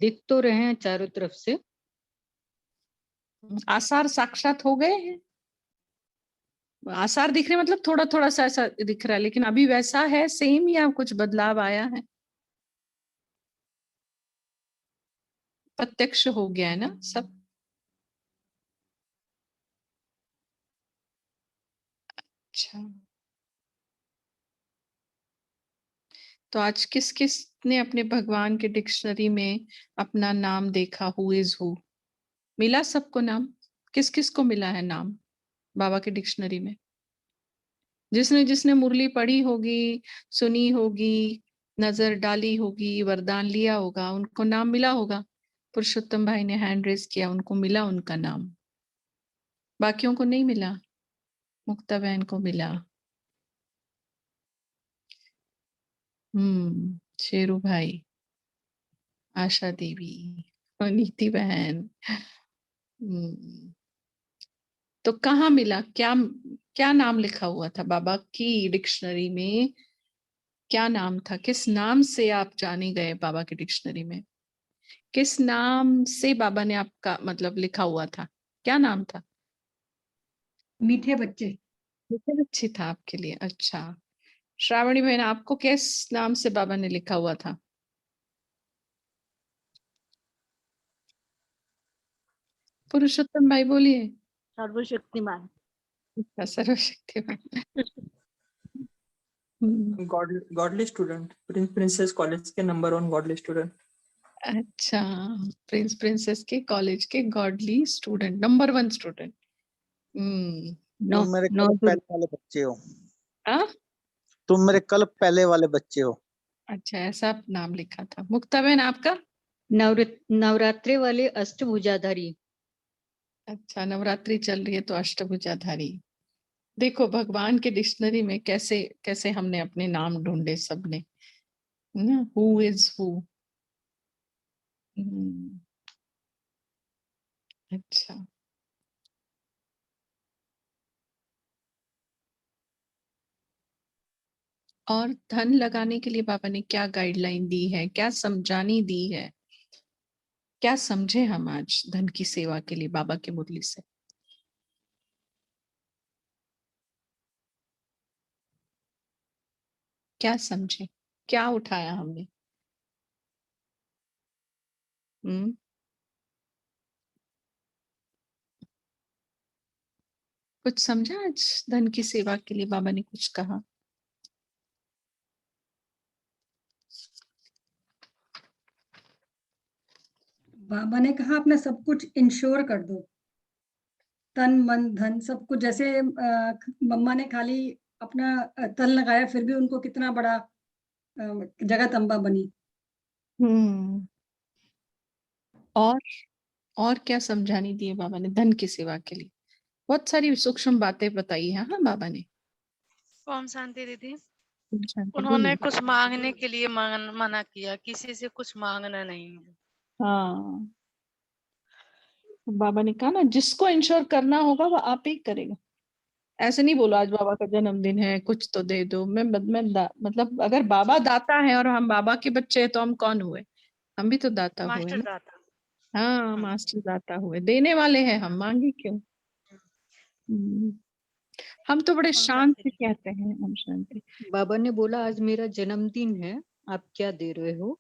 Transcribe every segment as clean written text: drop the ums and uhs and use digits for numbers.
दिख तो रहे हैं चारों तरफ से। आसार साक्षात हो गए हैं। आसार दिख रहे मतलब थोड़ा थोड़ा सा ऐसा दिख रहा है, लेकिन अभी वैसा है सेम या कुछ बदलाव आया है? प्रत्यक्ष हो गया है ना सब? अच्छा, तो आज किस किस ने अपने भगवान के डिक्शनरी में अपना नाम देखा? हु इज हु मिला सबको नाम? किस किस को मिला है नाम बाबा के डिक्शनरी में? जिसने जिसने मुरली पढ़ी होगी, सुनी होगी, नजर डाली होगी, वरदान लिया होगा, उनको नाम मिला होगा। पुरुषोत्तम भाई ने हैंड रेस किया, उनको मिला उनका नाम। बाकियों को नहीं मिला? मुक्ता बहन को मिला। शेरू भाई, आशा देवी और नीति बहन। तो कहाँ मिला? क्या क्या नाम लिखा हुआ था बाबा की डिक्शनरी में? क्या नाम था? किस नाम से आप जाने गए बाबा की डिक्शनरी में? किस नाम से बाबा ने आपका मतलब लिखा हुआ था? क्या नाम था? मीठे बच्चे। मीठे बच्चे था आपके लिए। अच्छा, श्रावणी बहन, आपको किस नाम से बाबा ने लिखा हुआ था? पुरुषोत्तम भाई बोलिए। सर्वशक्तिमान। सर्वशक्तिमान। गॉडली स्टूडेंट, प्रिंसेस कॉलेज के नंबर 1 गॉडली स्टूडेंट। अच्छा, प्रिंसेस के कॉलेज के गॉडली स्टूडेंट, नंबर 1 स्टूडेंट। तुम मेरे कल पहले वाले बच्चे हो। तुम मेरे कल पहले वाले बच्चे हो। अच्छा, ऐसा नाम लिखा था। मुक्ता बहन आपका? नवरात्रि वाले अष्टभुजाधारी। अच्छा, नवरात्रि चल रही है तो अष्टभुजाधारी। देखो भगवान के डिक्शनरी में कैसे कैसे हमने अपने नाम ढूंढे सबने, हु इज हु। अच्छा, और धन लगाने के लिए बाबा ने क्या गाइडलाइन दी है, क्या समझानी दी है? क्या समझे हम आज धन की सेवा के लिए बाबा के मुरली से? क्या समझे, क्या उठाया हमने? कुछ समझा आज धन की सेवा के लिए बाबा ने कुछ कहा? बाबा ने कहा अपना सब कुछ इंश्योर कर दो, तन मन धन सब कुछ। जैसे मम्मा ने खाली अपना तन लगाया फिर भी उनको कितना बड़ा जगतअंबा बनी। और क्या समझानी दी है बाबा ने धन की सेवा के लिए? बहुत सारी सूक्ष्म बातें बताई है हाँ बाबा ने। ओम शांति दीदी। शांति उन्होंने बोलिए। कुछ मांगने के लिए मना किया, किसी से कुछ मांगना नहीं है। हाँ, बाबा ने कहा ना जिसको इंश्योर करना होगा वो आप ही करेगा। ऐसे नहीं बोलो आज बाबा का जन्मदिन है कुछ तो दे दो। मतलब अगर बाबा दाता है और हम बाबा के बच्चे हैं तो हम कौन हुए? हम भी तो दाता हुए मास्टर ना। दाता। हाँ, मास्टर दाता हुए, देने वाले हैं हम, मांगे क्यों? हम तो बड़े शांत से कहते हैं हम शांति। बाबा ने बोला आज मेरा जन्मदिन है, आप क्या दे रहे हो?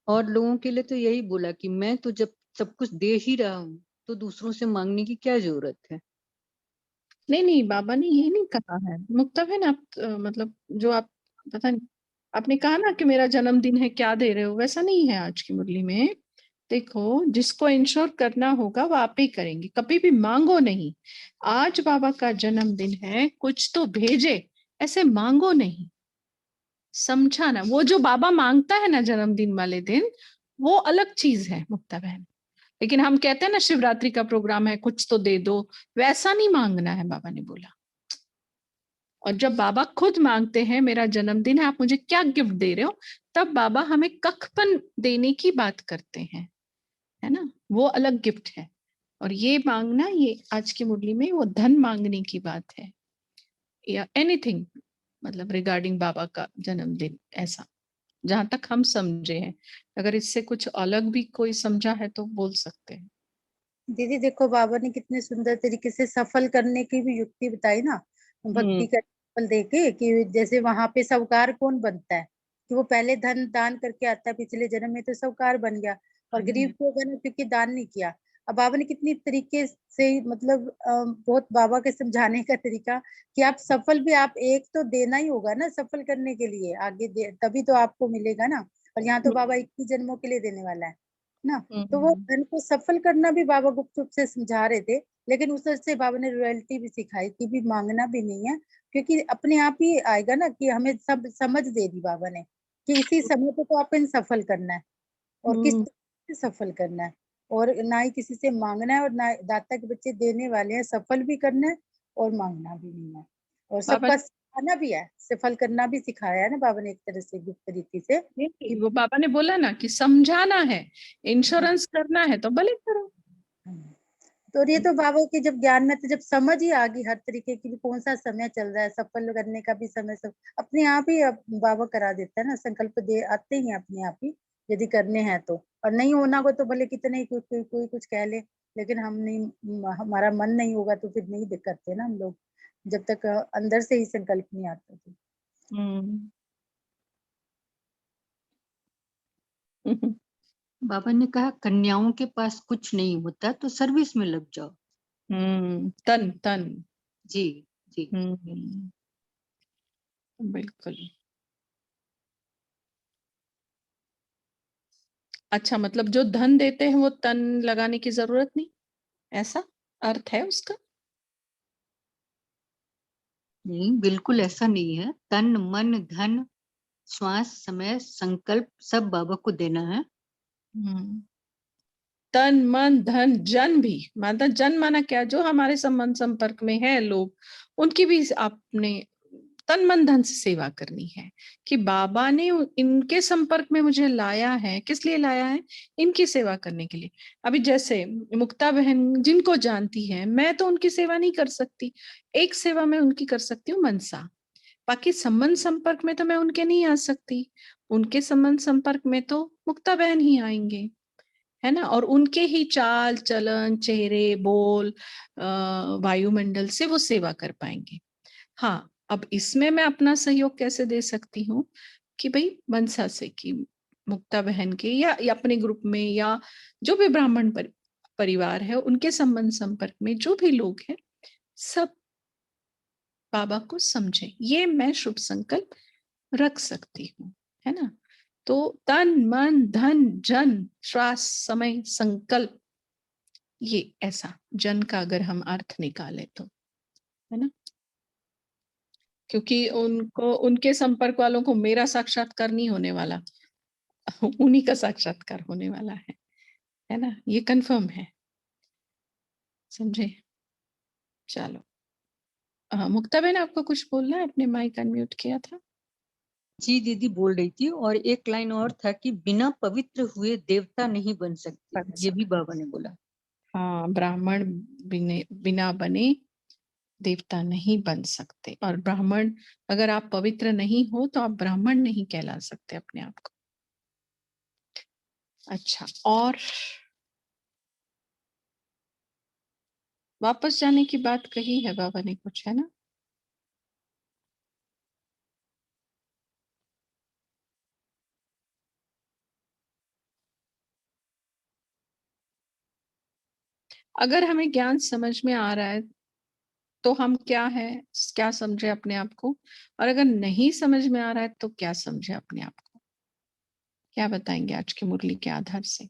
और लोगों के लिए तो यही बोला कि मैं तो जब सब कुछ दे ही रहा हूँ तो दूसरों से मांगने की क्या जरूरत है। नहीं नहीं, बाबा ने ये नहीं कहा है। मुक्ता है ना आप मतलब जो आप पता नहीं, आपने कहा ना कि मेरा जन्मदिन है क्या दे रहे हो, वैसा नहीं है आज की मुरली में। देखो जिसको इंश्योर करना होगा वो आप ही करेंगे, कभी भी मांगो नहीं। आज बाबा का जन्मदिन है कुछ तो भेजे, ऐसे मांगो नहीं। समझा ना? वो जो बाबा मांगता है ना जन्मदिन वाले दिन, वो अलग चीज है मुक्ता बहन। लेकिन हम कहते हैं ना शिवरात्रि का प्रोग्राम है कुछ तो दे दो, वैसा नहीं मांगना है बाबा ने बोला। और जब बाबा खुद मांगते हैं मेरा जन्मदिन है आप मुझे क्या गिफ्ट दे रहे हो, तब बाबा हमें कखपन देने की बात करते हैं, है ना? वो अलग गिफ्ट है। और ये मांगना, ये आज की मुरली में वो धन मांगने की बात है या एनीथिंग, मतलब रिगार्डिंग बाबा का जन्मदिन ऐसा। जहां तक हम समझे हैं। अगर इससे कुछ अलग भी कोई समझा है तो बोल सकते हैं। दीदी देखो, बाबा ने कितने सुंदर तरीके से सफल करने की भी युक्ति बताई ना, भक्ति का फल देके, कि जैसे वहां पे साहूकार कौन बनता है, कि वो पहले धन दान करके आता है, पिछले जन्म में तो साहूकार बन गया, और गरीब को बना क्योंकि दान नहीं किया। अब बाबा ने कितनी तरीके से, मतलब बहुत बाबा के समझाने का तरीका, कि आप सफल भी, आप एक तो देना ही होगा ना सफल करने के लिए, आगे तभी तो आपको मिलेगा ना। और यहाँ तो बाबा 21 जन्मों के लिए देने वाला है ना। तो वो धन को सफल करना भी बाबा गुप्त रूप से समझा रहे थे, लेकिन उस तरह से बाबा ने रॉयल्टी भी सिखाई कि भी मांगना भी नहीं है, क्योंकि अपने आप ही आएगा ना, कि हमें सब समझ दे दी बाबा ने, कि इसी समय पे तो अपन सफल करना है, और किस तरह से सफल करना है, और ना ही किसी से मांगना है, और ना दाता के बच्चे देने वाले हैं, सफल भी करना है और मांगना भी नहीं है, और सबका सिखाना भी है, सफल करना भी सिखाया है ना बाबा ने एक तरह से गुप्त तरीके से। कि वो बाबा ने बोला ना कि समझाना है, इंश्योरेंस करना है तो भले करो। तो ये तो बाबा के जब ज्ञान में, तो जब समझ ही आ गई हर तरीके की, कौन सा समय चल रहा है, सफल करने का भी समय सब अपने आप ही बाबा करा देता है ना, संकल्प दे आते ही अपने आप ही, यदि करने हैं तो। और नहीं होना को तो भले कितने ही कोई कुछ कह ले, लेकिन हम नहीं, हमारा मन नहीं होगा तो फिर नहीं करते ना हम लोग, जब तक अंदर से ही संकल्प नहीं आता तो। बाबा ने कहा कन्याओं के पास कुछ नहीं होता तो सर्विस में लग जाओ। तन तन जी जी। बिल्कुल। अच्छा, मतलब जो धन देते हैं वो तन लगाने की जरूरत नहीं, ऐसा अर्थ है उसका? नहीं, बिल्कुल ऐसा नहीं है। तन मन धन श्वास समय संकल्प सब बाबा को देना है। तन मन धन जन भी, मतलब जन माना क्या, जो हमारे संबंध संपर्क में है लोग, उनकी भी आपने तन मन धन से सेवा करनी है, कि बाबा ने इनके संपर्क में मुझे लाया है, किस लिए लाया है? इनकी सेवा करने के लिए। अभी जैसे मुक्ता बहन जिनको जानती है, मैं तो उनकी सेवा नहीं कर सकती, एक सेवा मैं उनकी कर सकती हूँ मनसा, बाकी संबंध संपर्क में तो मैं उनके नहीं आ सकती, उनके संबंध संपर्क में तो मुक्ता बहन ही आएंगे, है ना, और उनके ही चाल चलन चेहरे बोल वायुमंडल से वो सेवा कर पाएंगे। हाँ, अब इसमें मैं अपना सहयोग कैसे दे सकती हूँ कि भाई मनसा से, कि मुक्ता बहन के या अपने ग्रुप में, या जो भी ब्राह्मण परिवार है उनके संबंध संपर्क में जो भी लोग हैं, सब बाबा को समझे, ये मैं शुभ संकल्प रख सकती हूँ, है ना। तो तन मन धन जन श्वास समय संकल्प, ये ऐसा जन का अगर हम अर्थ निकाले तो, है ना, क्योंकि उनको, उनके संपर्क वालों को मेरा साक्षात्कार नहीं होने वाला, उन्हीं का साक्षात्कार होने वाला है ना, ये कंफर्म है, समझे। चलो, मुक्ता बहन आपको कुछ बोलना है? आपने माइक अनम्यूट किया था। जी दीदी बोल रही थी, और एक लाइन और था कि बिना पवित्र हुए देवता नहीं बन सकते, ये भी बाबा ने बोला। हाँ, ब्राह्मण बिना बने देवता नहीं बन सकते, और ब्राह्मण, अगर आप पवित्र नहीं हो तो आप ब्राह्मण नहीं कहला सकते अपने आप को। अच्छा, और वापस जाने की बात कही है बाबा ने कुछ, है ना? अगर हमें ज्ञान समझ में आ रहा है तो हम क्या है, क्या समझे अपने आप को, और अगर नहीं समझ में आ रहा है तो क्या समझे अपने आप को, क्या बताएंगे आज की मुरली के आधार से?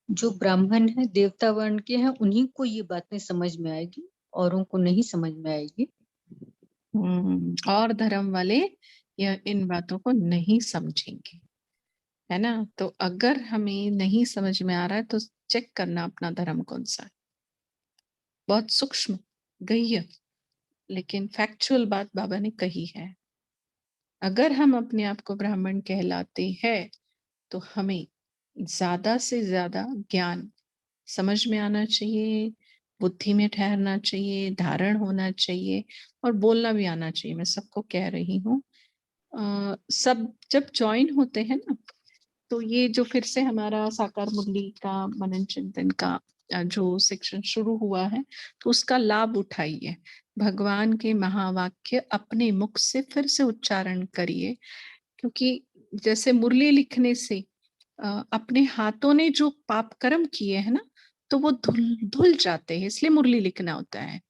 जो ब्राह्मण है देवता वर्ण के हैं, उन्हीं को ये बातें समझ में आएगी, औरों को नहीं समझ में आएगी। और धर्म वाले यह इन बातों को नहीं समझेंगे, है ना। तो अगर हमें नहीं समझ में आ रहा है तो चेक करना अपना धर्म कौन सा है। बहुत सूक्ष्म गह्य लेकिन फैक्चुअल बात बाबा ने कही है। अगर हम अपने आप को ब्राह्मण कहलाते हैं तो हमें ज्यादा से ज्यादा ज्ञान समझ में आना चाहिए, बुद्धि में ठहरना चाहिए, धारण होना चाहिए और बोलना भी आना चाहिए। मैं सबको कह रही हूँ, सब जब ज्वाइन होते हैं ना, तो ये जो फिर से हमारा साकार मुरली का मनन चिंतन का जो सेक्शन शुरू हुआ है, तो उसका लाभ उठाइए। भगवान के महावाक्य अपने मुख से फिर से उच्चारण करिए, क्योंकि जैसे मुरली लिखने से अपने हाथों ने जो पाप कर्म किए हैं ना, तो वो धुल जाते हैं, इसलिए मुरली लिखना होता है।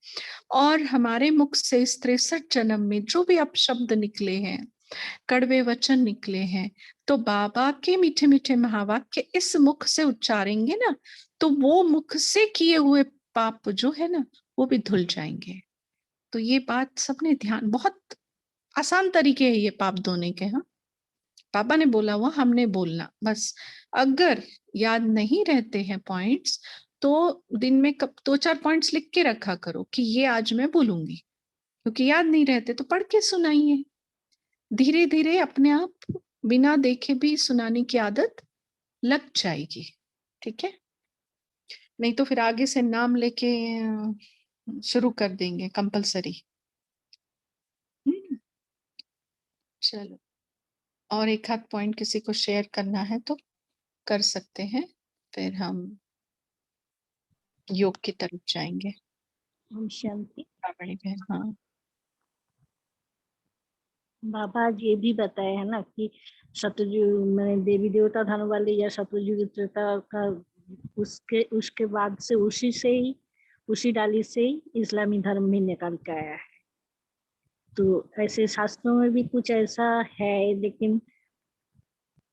और हमारे मुख से इस 63 जन्म में जो भी अपशब्द निकले हैं, कड़वे वचन निकले हैं, तो बाबा के मीठे मीठे महावाक्य इस मुख से उच्चारेंगे ना, तो वो मुख से किए हुए पाप जो है ना, वो भी धुल जाएंगे। तो ये बात सबने ध्यान, बहुत आसान तरीके है ये पाप धोने के। हाँ, पापा ने बोला हुआ, हमने बोलना बस। अगर याद नहीं रहते हैं पॉइंट्स, तो दिन में 2-4 पॉइंट्स लिख के रखा करो कि ये आज मैं बोलूंगी, क्योंकि याद नहीं रहते तो पढ़ के सुनाइए। धीरे धीरे अपने आप बिना देखे भी सुनाने की आदत लग जाएगी। ठीक है, नहीं तो फिर आगे से नाम लेके शुरू कर देंगे कंपलसरी। चलो, और एक आध पॉइंट किसी को शेयर करना है तो कर सकते हैं, फिर हम योग की तरफ जाएंगे। शांति। बहन, हाँ बाबा ये भी बताया है ना कि सतयुग में देवी देवता धर्म वाले या सतयुग त्रेता का उसके बाद से उसी डाली से ही इस्लामी धर्म भी निकल के आया है। तो ऐसे शास्त्रों में भी कुछ ऐसा है, लेकिन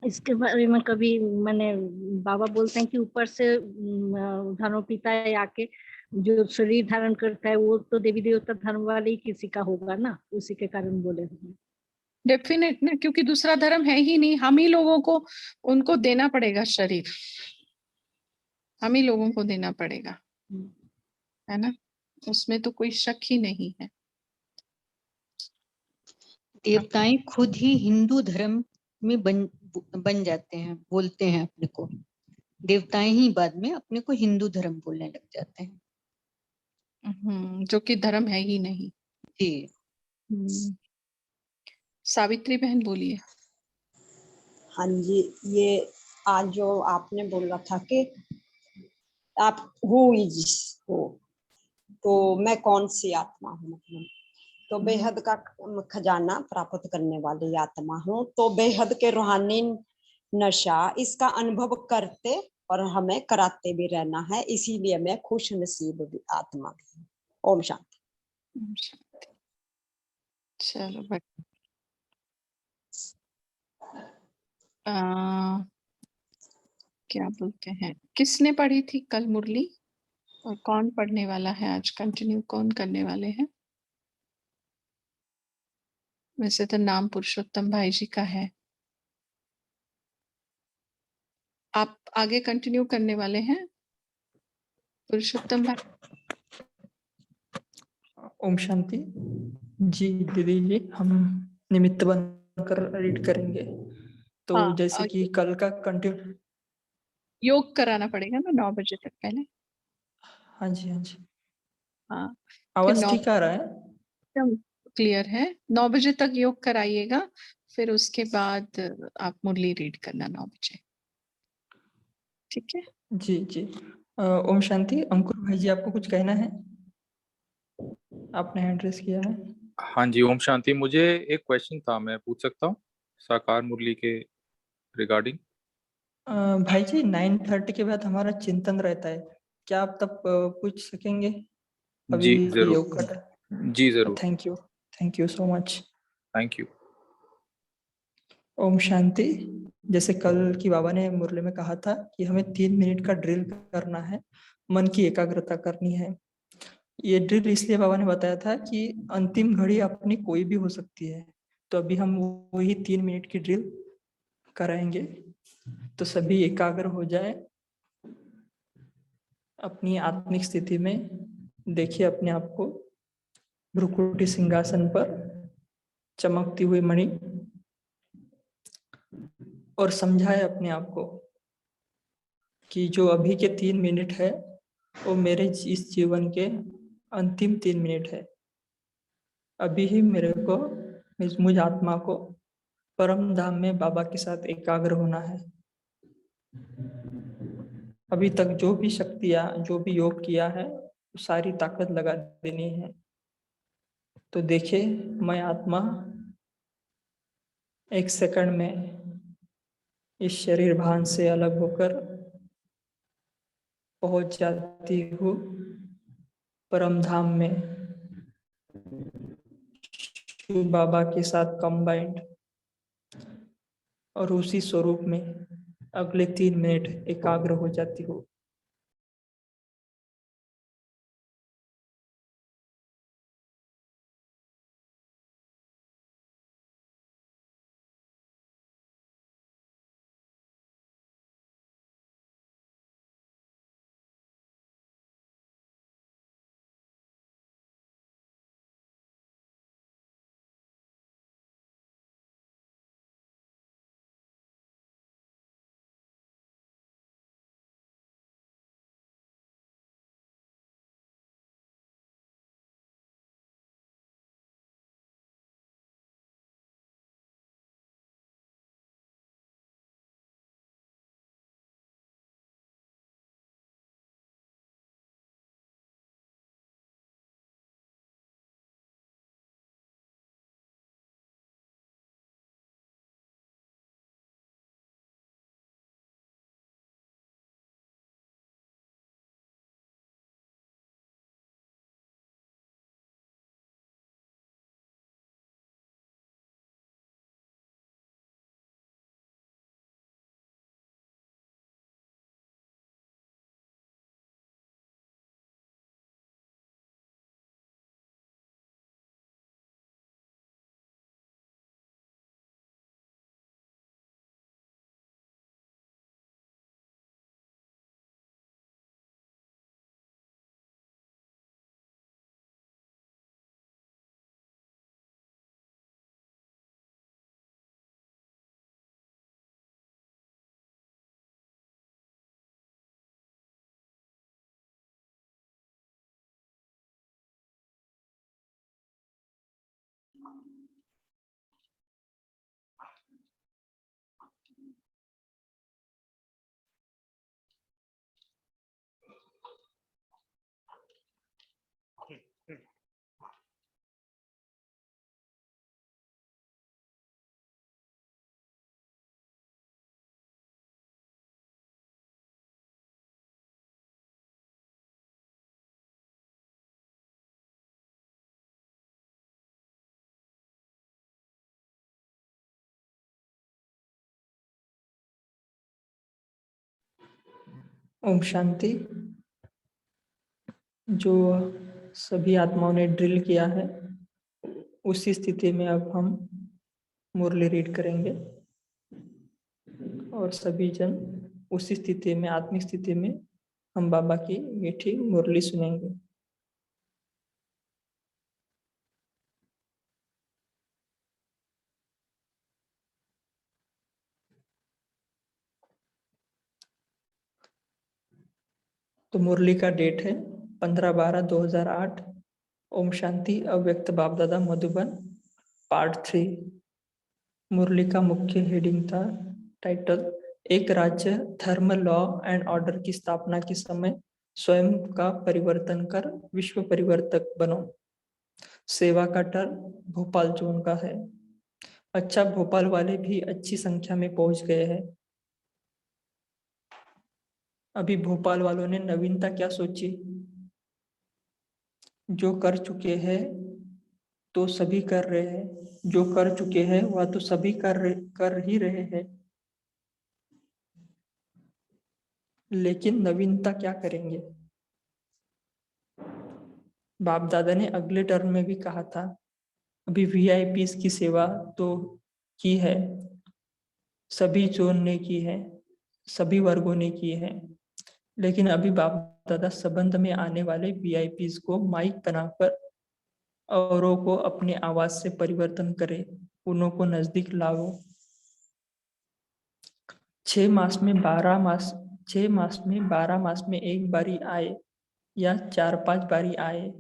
इसके बारे में कभी मैंने, बाबा बोलते हैं कि ऊपर से धर्म पिता आके जो शरीर धारण करता है वो तो देवी देवता धर्म वाले ही किसी का होगा ना, उसी के कारण बोले होंगे। डेफिनेट ना, क्योंकि दूसरा धर्म है ही नहीं, हम ही लोगों को उनको देना पड़ेगा शरीर, हम ही लोगों को देना पड़ेगा, है ना, उसमें तो कोई शक ही नहीं है। देवताएं खुद ही हिंदू धर्म में बन जाते हैं, बोलते हैं अपने को, देवताएं ही बाद में अपने को हिंदू धर्म बोलने लग जाते हैं, जो कि धर्म है ही नहीं जी। सावित्री बहन बोलिए। हाँ जी, ये आज जो आपने बोला था कि आप हु इज हो, तो मैं कौन सी आत्मा हूँ, मतलब तो बेहद का खजाना प्राप्त करने वाली आत्मा हूँ, तो बेहद के रूहानी नशा इसका अनुभव करते और हमें कराते भी रहना है, इसीलिए मैं खुश नसीब आत्मा भी हूँ। ओम शांति। चलो क्या बोलते हैं, किसने पढ़ी थी कल मुरली और कौन पढ़ने वाला है आज, कंटिन्यू कौन करने वाले हैं? वैसे तो नाम पुरुषोत्तम भाई जी का है, आप आगे कंटिन्यू करने वाले हैं पुरुषोत्तम भाई? ओम शांति। जी दीदी जी, हम निमित्त बनकर रीड करेंगे। तो हाँ, जैसे कि कल का कंटिन्यू योग कराना पड़ेगा ना 9 बजे तक पहले। हाँ जी हाँ जी, हाँ, आवाज ठीक आ रहा है? एकदम क्लियर है। 9 बजे तक योग कराइएगा, फिर उसके बाद आप मुरली रीड करना 9 बजे, ठीक है? जी जी। ओम शांति। अंकुर भाई जी, आपको कुछ कहना है? आपने हैंड रेस किया है। हाँ जी, ओम शांति। मुझे एक क्वेश्चन था, मैं पूछ सकता हूँ साकार मुरली के रिगार्डिंग? भाई जी 9:30 के बाद हमारा चिंतन रहता है, क्या आप तब पूछ सकेंगे? अभी जी जरूर, योग का। जी जरूर। Thank you so much. Thank you. ओम शांति। जैसे कल की बाबा ने मुरली में कहा था कि हमें 3 मिनट का ड्रिल करना है, मन की एकाग्रता करनी है। ये ड्रिल इसलिए बाबा ने बताया था कि अंतिम घड़ी अपनी कोई भी हो सकती है, तो अभी हम वही 3 मिनट की ड्रिल कराएंगे, तो सभी एकाग्र हो जाए अपनी आत्मिक स्थिति में। देखिए अपने आप को भ्रुकुटी सिंहासन पर चमकती हुई मणि, और समझाए अपने आप को कि जो अभी के 3 मिनट है वो मेरे इस जीवन के अंतिम 3 मिनट है। अभी ही मेरे को मुझ आत्मा को परम धाम में बाबा के साथ एकाग्र होना है। अभी तक जो भी शक्तियाँ, जो भी योग किया है, सारी ताकत लगा देनी है। तो देखिए, मैं आत्मा 1 सेकंड में इस शरीर भान से अलग होकर पहुंच जाती हूँ परम धाम में, शिव बाबा के साथ कंबाइंड, और उसी स्वरूप में अगले 3 मिनट एकाग्र हो जाती हूँ। ओम शांति। जो सभी आत्माओं ने ड्रिल किया है, उसी स्थिति में अब हम मुरली रीड करेंगे और सभी जन उसी स्थिति में, आत्मिक स्थिति में हम बाबा की मीठी मुरली सुनेंगे। तो मुरली का डेट है 15/12/2008। ओम शांति। अव्यक्त बाप दादा मधुबन पार्ट 3। मुरली का मुख्य हेडिंग था, टाइटल, एक राज्य, धर्म, लॉ एंड ऑर्डर की स्थापना के समय स्वयं का परिवर्तन कर विश्व परिवर्तक बनो। सेवा का टर्न भोपाल जोन का है। अच्छा, भोपाल वाले भी अच्छी संख्या में पहुंच गए हैं। अभी भोपाल वालों ने नवीनता क्या सोची? जो कर चुके हैं तो सभी कर रहे हैं, जो कर चुके हैं वह तो सभी कर ही रहे हैं, लेकिन नवीनता क्या करेंगे? बाप दादा ने अगले टर्म में भी कहा था, अभी वीआईपीस की सेवा तो की है, सभी जोन ने की है, सभी वर्गों ने की है, लेकिन अभी बाप दादा संबंध में आने वाले वीआईपीस को माइक बनाकर औरों को अपनी आवाज से परिवर्तन करे, उन्हों को नजदीक लाओ। 6 मास में 12 मास 6 मास में 12 मास में एक बारी आए या 4-5 बारी आए,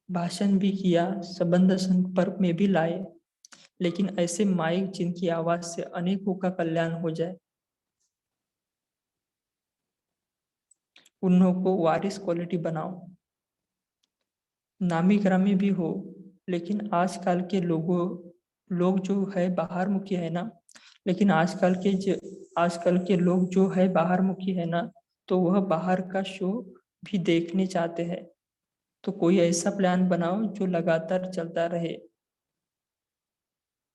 भाषण भी किया, संबंध संपर्क में भी लाए, लेकिन ऐसे माइक जिनकी आवाज से अनेकों का कल्याण हो जाए, उन्हों को वारिस क्वालिटी बनाओ। नामी ग्रामी भी हो, लेकिन आजकल के लोग जो है बाहर मुखी है ना, लेकिन आजकल के लोग जो है बाहर मुखी है ना, तो वह बाहर का शो भी देखने चाहते हैं। तो कोई ऐसा प्लान बनाओ जो लगातार चलता रहे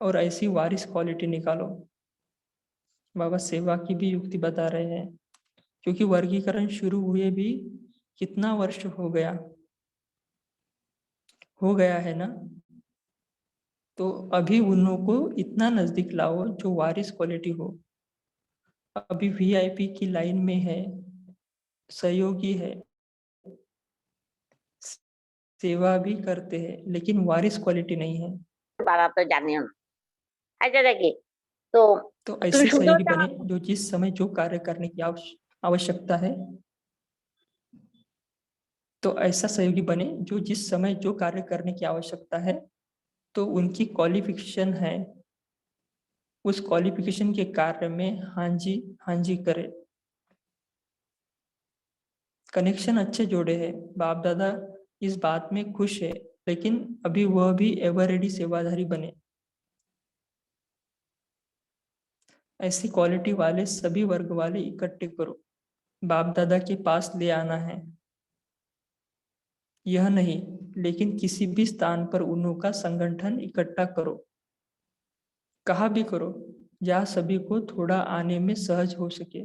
और ऐसी वारिस क्वालिटी निकालो। बाबा सेवा की भी युक्ति बता रहे हैं, क्योंकि वर्गीकरण शुरू हुए भी कितना वर्ष हो गया है ना, तो अभी उन्हों को इतना नजदीक लाओ जो वारिस क्वालिटी हो। अभी वीआईपी की लाइन में है, सहयोगी है, सेवा भी करते हैं, लेकिन वारिस क्वालिटी नहीं है। तो जाने अच्छा देखिए तो ऐसे सहयोगी बने जो जिस समय जो कार्य करने की आवश्यकता है, तो ऐसा सहयोगी बने जो जिस समय जो कार्य करने की आवश्यकता है, तो उनकी क्वालिफिकेशन है, उस क्वालिफिकेशन के कार्य में हाँ जी करे। कनेक्शन अच्छे जोड़े हैं, बाप दादा इस बात में खुश है, लेकिन अभी वह भी एवर रेडी सेवाधारी बने। ऐसी क्वालिटी वाले सभी वर्ग वाले इकट्ठे करो, बाप दादा के पास ले आना है। यह नहीं, लेकिन किसी भी स्थान पर उन्हों का संगठन इकट्ठा करो, कहा भी करो, जहाँ सभी को थोड़ा आने में सहज हो सके।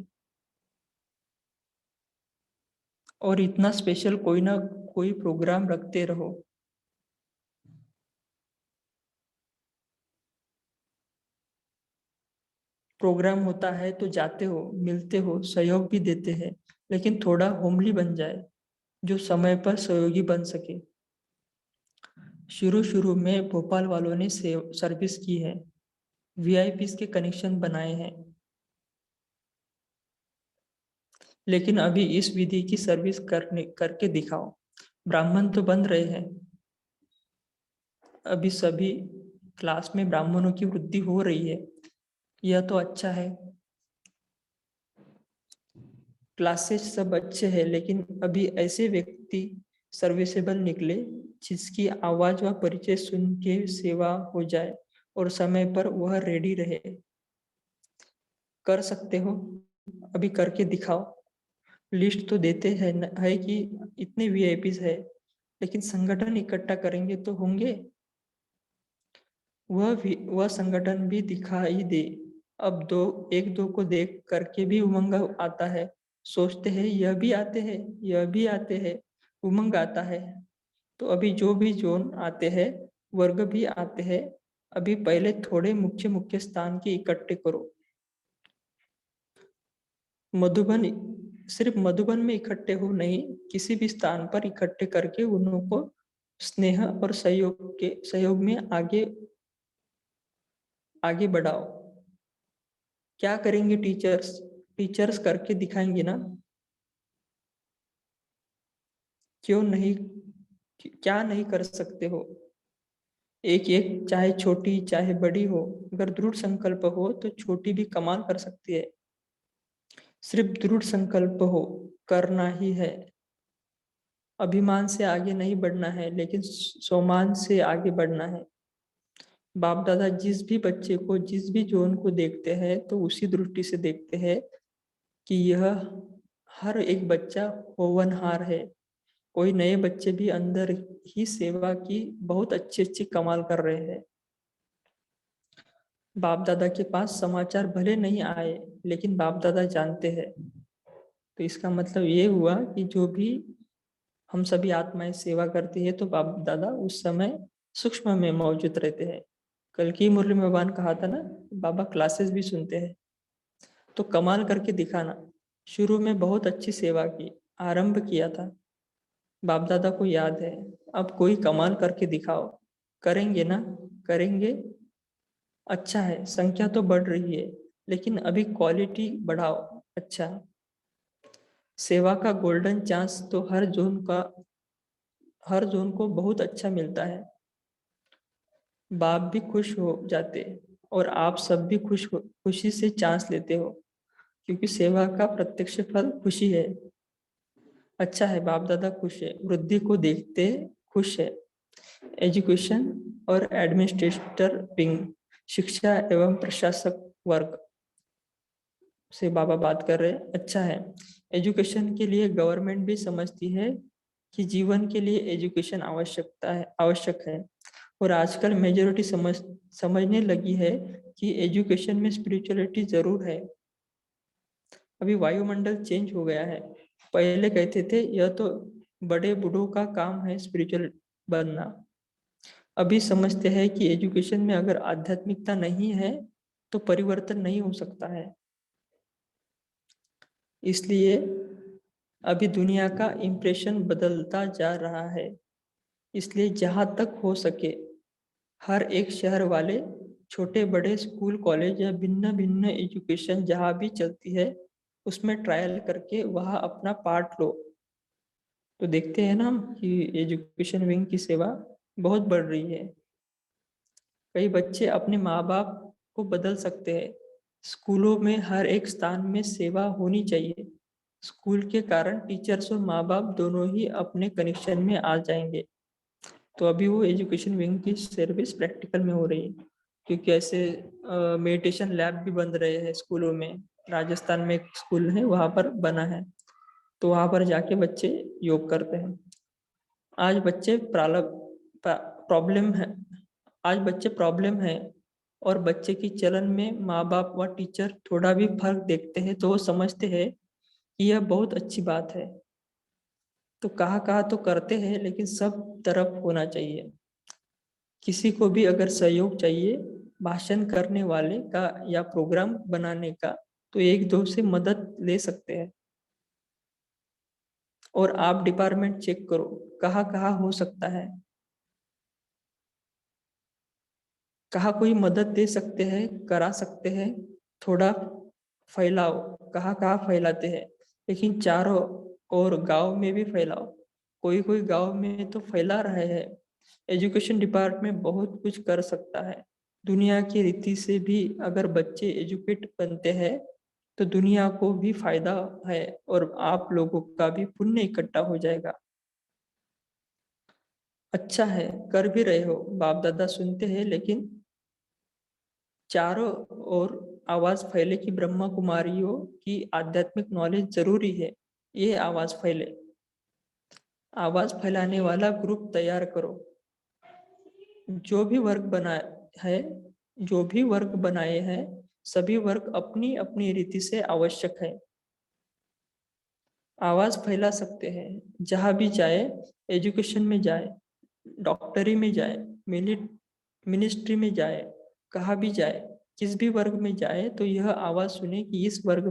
और इतना स्पेशल कोई ना कोई प्रोग्राम रखते रहो। प्रोग्राम होता है तो जाते हो, मिलते हो, सहयोग भी देते हैं, लेकिन थोड़ा होमली बन जाए, जो समय पर सहयोगी बन सके। शुरू में भोपाल वालों ने सर्विस की है, वीआईपी के कनेक्शन बनाए हैं, लेकिन अभी इस विधि की सर्विस करके दिखाओ। ब्राह्मण तो बन रहे हैं, अभी सभी क्लास में ब्राह्मणों की वृद्धि हो रही है, यह तो अच्छा है। क्लासेस सब अच्छे हैं, लेकिन अभी ऐसे व्यक्ति सर्विसेबल निकले जिसकी आवाज व परिचय सुन के सेवा हो जाए और समय पर वह रेडी रहे। कर सकते हो, अभी करके दिखाओ। लिस्ट तो देते हैं है कि इतने वीआईपीज है, लेकिन संगठन इकट्ठा करेंगे तो होंगे। वह संगठन भी दिखाई दे। अब एक दो को देख करके भी उमंग आता है, सोचते हैं यह भी आते हैं, यह भी आते हैं, उमंग आता है। तो अभी जो भी जोन आते हैं, वर्ग भी आते हैं, अभी पहले थोड़े मुख्य स्थान के इकट्ठे करो। सिर्फ मधुबन में इकट्ठे हो नहीं, किसी भी स्थान पर इकट्ठे करके उन्हों को स्नेह और सहयोग में आगे बढ़ाओ। क्या करेंगे टीचर्स करके दिखाएंगे ना, क्या नहीं कर सकते हो। एक चाहे छोटी चाहे बड़ी हो, अगर दृढ़ संकल्प हो तो छोटी भी कमाल कर सकती है। सिर्फ दृढ़ संकल्प हो, करना ही है। अभिमान से आगे नहीं बढ़ना है, लेकिन सोमान से आगे बढ़ना है। बाप दादा जिस भी बच्चे को, जिस भी जोन को देखते हैं, तो उसी दृष्टि से देखते हैं कि यह हर एक बच्चा होवनहार है। कोई नए बच्चे भी अंदर ही सेवा की बहुत अच्छी कमाल कर रहे हैं। बाप दादा के पास समाचार भले नहीं आए, लेकिन बाप दादा जानते हैं। तो इसका मतलब ये हुआ कि जो भी हम सभी आत्माएं सेवा करती है, तो बाप दादा उस समय सूक्ष्म में मौजूद रहते हैं। कल की मुरली में बाबा ने कहा था ना, बाबा क्लासेस भी सुनते हैं। तो कमाल करके दिखाना। शुरू में बहुत अच्छी सेवा की, आरंभ किया था, बाप दादा को याद है। अब कोई कमाल करके दिखाओ। करेंगे ना, करेंगे, अच्छा है। संख्या तो बढ़ रही है, लेकिन अभी क्वालिटी बढ़ाओ। अच्छा, सेवा का गोल्डन चांस तो हर जोन को बहुत अच्छा मिलता है। बाप भी खुश हो जाते और आप सब भी खुशी से चांस लेते हो, क्योंकि सेवा का प्रत्यक्ष फल खुशी है। अच्छा है, बाप दादा खुश है, वृद्धि को देखते खुश है। एजुकेशन और एडमिनिस्ट्रेटर विंग, शिक्षा एवं प्रशासक वर्ग से बाबा बात कर रहे हैं। अच्छा है, एजुकेशन के लिए गवर्नमेंट भी समझती है कि जीवन के लिए एजुकेशन आवश्यक है और आजकल मेजॉरिटी समझने लगी है कि एजुकेशन में स्पिरिचुअलिटी जरूर है। अभी वायुमंडल चेंज हो गया है। पहले कहते थे यह तो बड़े बूढ़ों का काम है स्पिरिचुअल बनना। अभी समझते हैं कि एजुकेशन में अगर आध्यात्मिकता नहीं है तो परिवर्तन नहीं हो सकता है। इसलिए अभी दुनिया का इम्प्रेशन बदलता जा रहा है। इसलिए जहाँ तक हो सके हर एक शहर वाले छोटे बड़े स्कूल कॉलेज या भिन्न भिन्न एजुकेशन जहाँ भी चलती है उसमें ट्रायल करके वहाँ अपना पार्ट लो। तो देखते हैं ना कि एजुकेशन विंग की सेवा बहुत बढ़ रही है। कई बच्चे अपने माँ बाप को बदल सकते हैं। स्कूलों में हर एक स्थान में सेवा होनी चाहिए। स्कूल के कारण टीचर्स और माँ बाप दोनों ही अपने कनेक्शन में आ जाएंगे। तो अभी वो एजुकेशन विंग की सर्विस प्रैक्टिकल में हो रही है, क्योंकि ऐसे मेडिटेशन लैब भी बन रहे हैं स्कूलों में। राजस्थान में एक स्कूल है, वहाँ पर बना है, तो वहाँ पर जाके बच्चे योग करते हैं। आज बच्चे प्रॉब्लम है और बच्चे की चलन में माँ बाप व टीचर थोड़ा भी फर्क देखते हैं तो वो समझते हैं कि यह बहुत अच्छी बात है। तो कहा तो करते हैं, लेकिन सब तरफ होना चाहिए। किसी को भी अगर सहयोग चाहिए भाषण करने वाले का या प्रोग्राम बनाने का, तो एक दो से मदद ले सकते हैं। और आप डिपार्टमेंट चेक करो कहाँ हो सकता है, कहाँ कोई मदद दे सकते हैं, करा सकते हैं। थोड़ा फैलाओ, कहाँ फैलाते हैं, लेकिन चारों ओर गांव में भी फैलाओ। कोई गांव में तो फैला रहे हैं। एजुकेशन डिपार्टमेंट बहुत कुछ कर सकता है। दुनिया की रीति से भी अगर बच्चे एजुकेट बनते हैं तो दुनिया को भी फायदा है और आप लोगों का भी पुण्य इकट्ठा हो जाएगा। अच्छा है, कर भी रहे हो, बाप दादा सुनते हैं, लेकिन चारों ओर आवाज फैले कि ब्रह्मा कुमारियों की आध्यात्मिक नॉलेज जरूरी है। ये आवाज फैले। आवाज फैलाने वाला ग्रुप तैयार करो। जो भी वर्ग बनाए हैं सभी वर्ग अपनी अपनी रीति से आवश्यक है। आवाज फैला सकते हैं। जहां भी जाए, एजुकेशन में जाए, डॉक्टरी में जाए, मिनिस्ट्री में जाए, कहाँ भी जाए, किस भी वर्ग में जाए, तो यह आवाज सुने कि इस वर्ग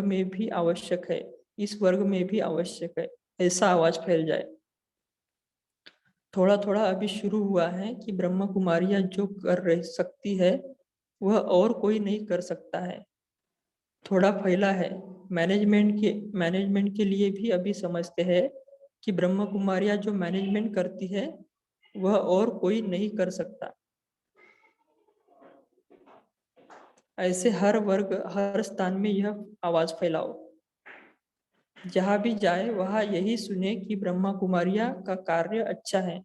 में भी आवश्यक है, इस वर्ग में भी आवश्यक है। ऐसा आवाज फैल जाए। थोड़ा थोड़ा अभी शुरू हुआ है कि ब्रह्मा कुमारियां जो कर सकती है वह और कोई नहीं कर सकता है। थोड़ा फैला है। मैनेजमेंट के लिए भी अभी समझते हैं कि ब्रह्मा कुमारियां जो मैनेजमेंट करती है वह और कोई नहीं कर सकता। ऐसे हर वर्ग हर स्थान में यह आवाज फैलाओ। जहां भी जाए वहां यही सुने कि ब्रह्मा कुमारियां का कार्य अच्छा है,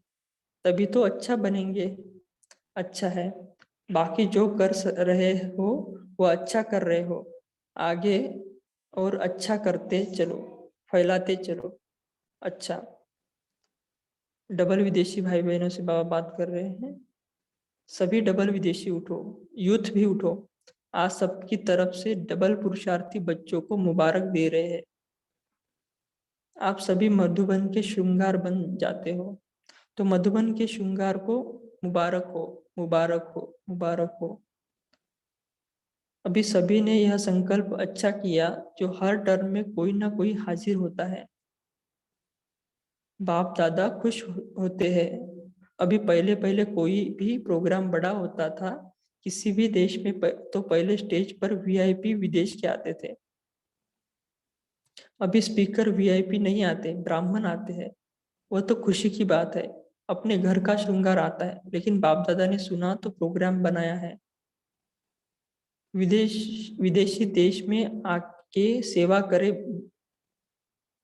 तभी तो अच्छा बनेंगे। अच्छा है, बाकी जो कर रहे हो वो अच्छा कर रहे हो, आगे और अच्छा करते चलो, फैलाते चलो। अच्छा, डबल विदेशी भाई बहनों से बाबा बात कर रहे हैं। सभी डबल विदेशी उठो, यूथ भी उठो। आज सबकी तरफ से डबल पुरुषार्थी बच्चों को मुबारक दे रहे हैं। आप सभी मधुबन के श्रृंगार बन जाते हो, तो मधुबन के श्रृंगार को मुबारक हो, मुबारक हो, मुबारक हो। अभी सभी ने यह संकल्प अच्छा किया जो हर टर्म में कोई ना कोई हाजिर होता है। बाप दादा खुश होते हैं। अभी पहले कोई भी प्रोग्राम बड़ा होता था किसी भी देश में तो पहले स्टेज पर वीआईपी विदेश के आते थे। अभी स्पीकर वीआईपी नहीं आते, ब्राह्मण आते हैं, वह तो खुशी की बात है, अपने घर का श्रृंगार आता है, लेकिन बाप दादा ने सुना तो प्रोग्राम बनाया है। विदेशी देश में आके सेवा करे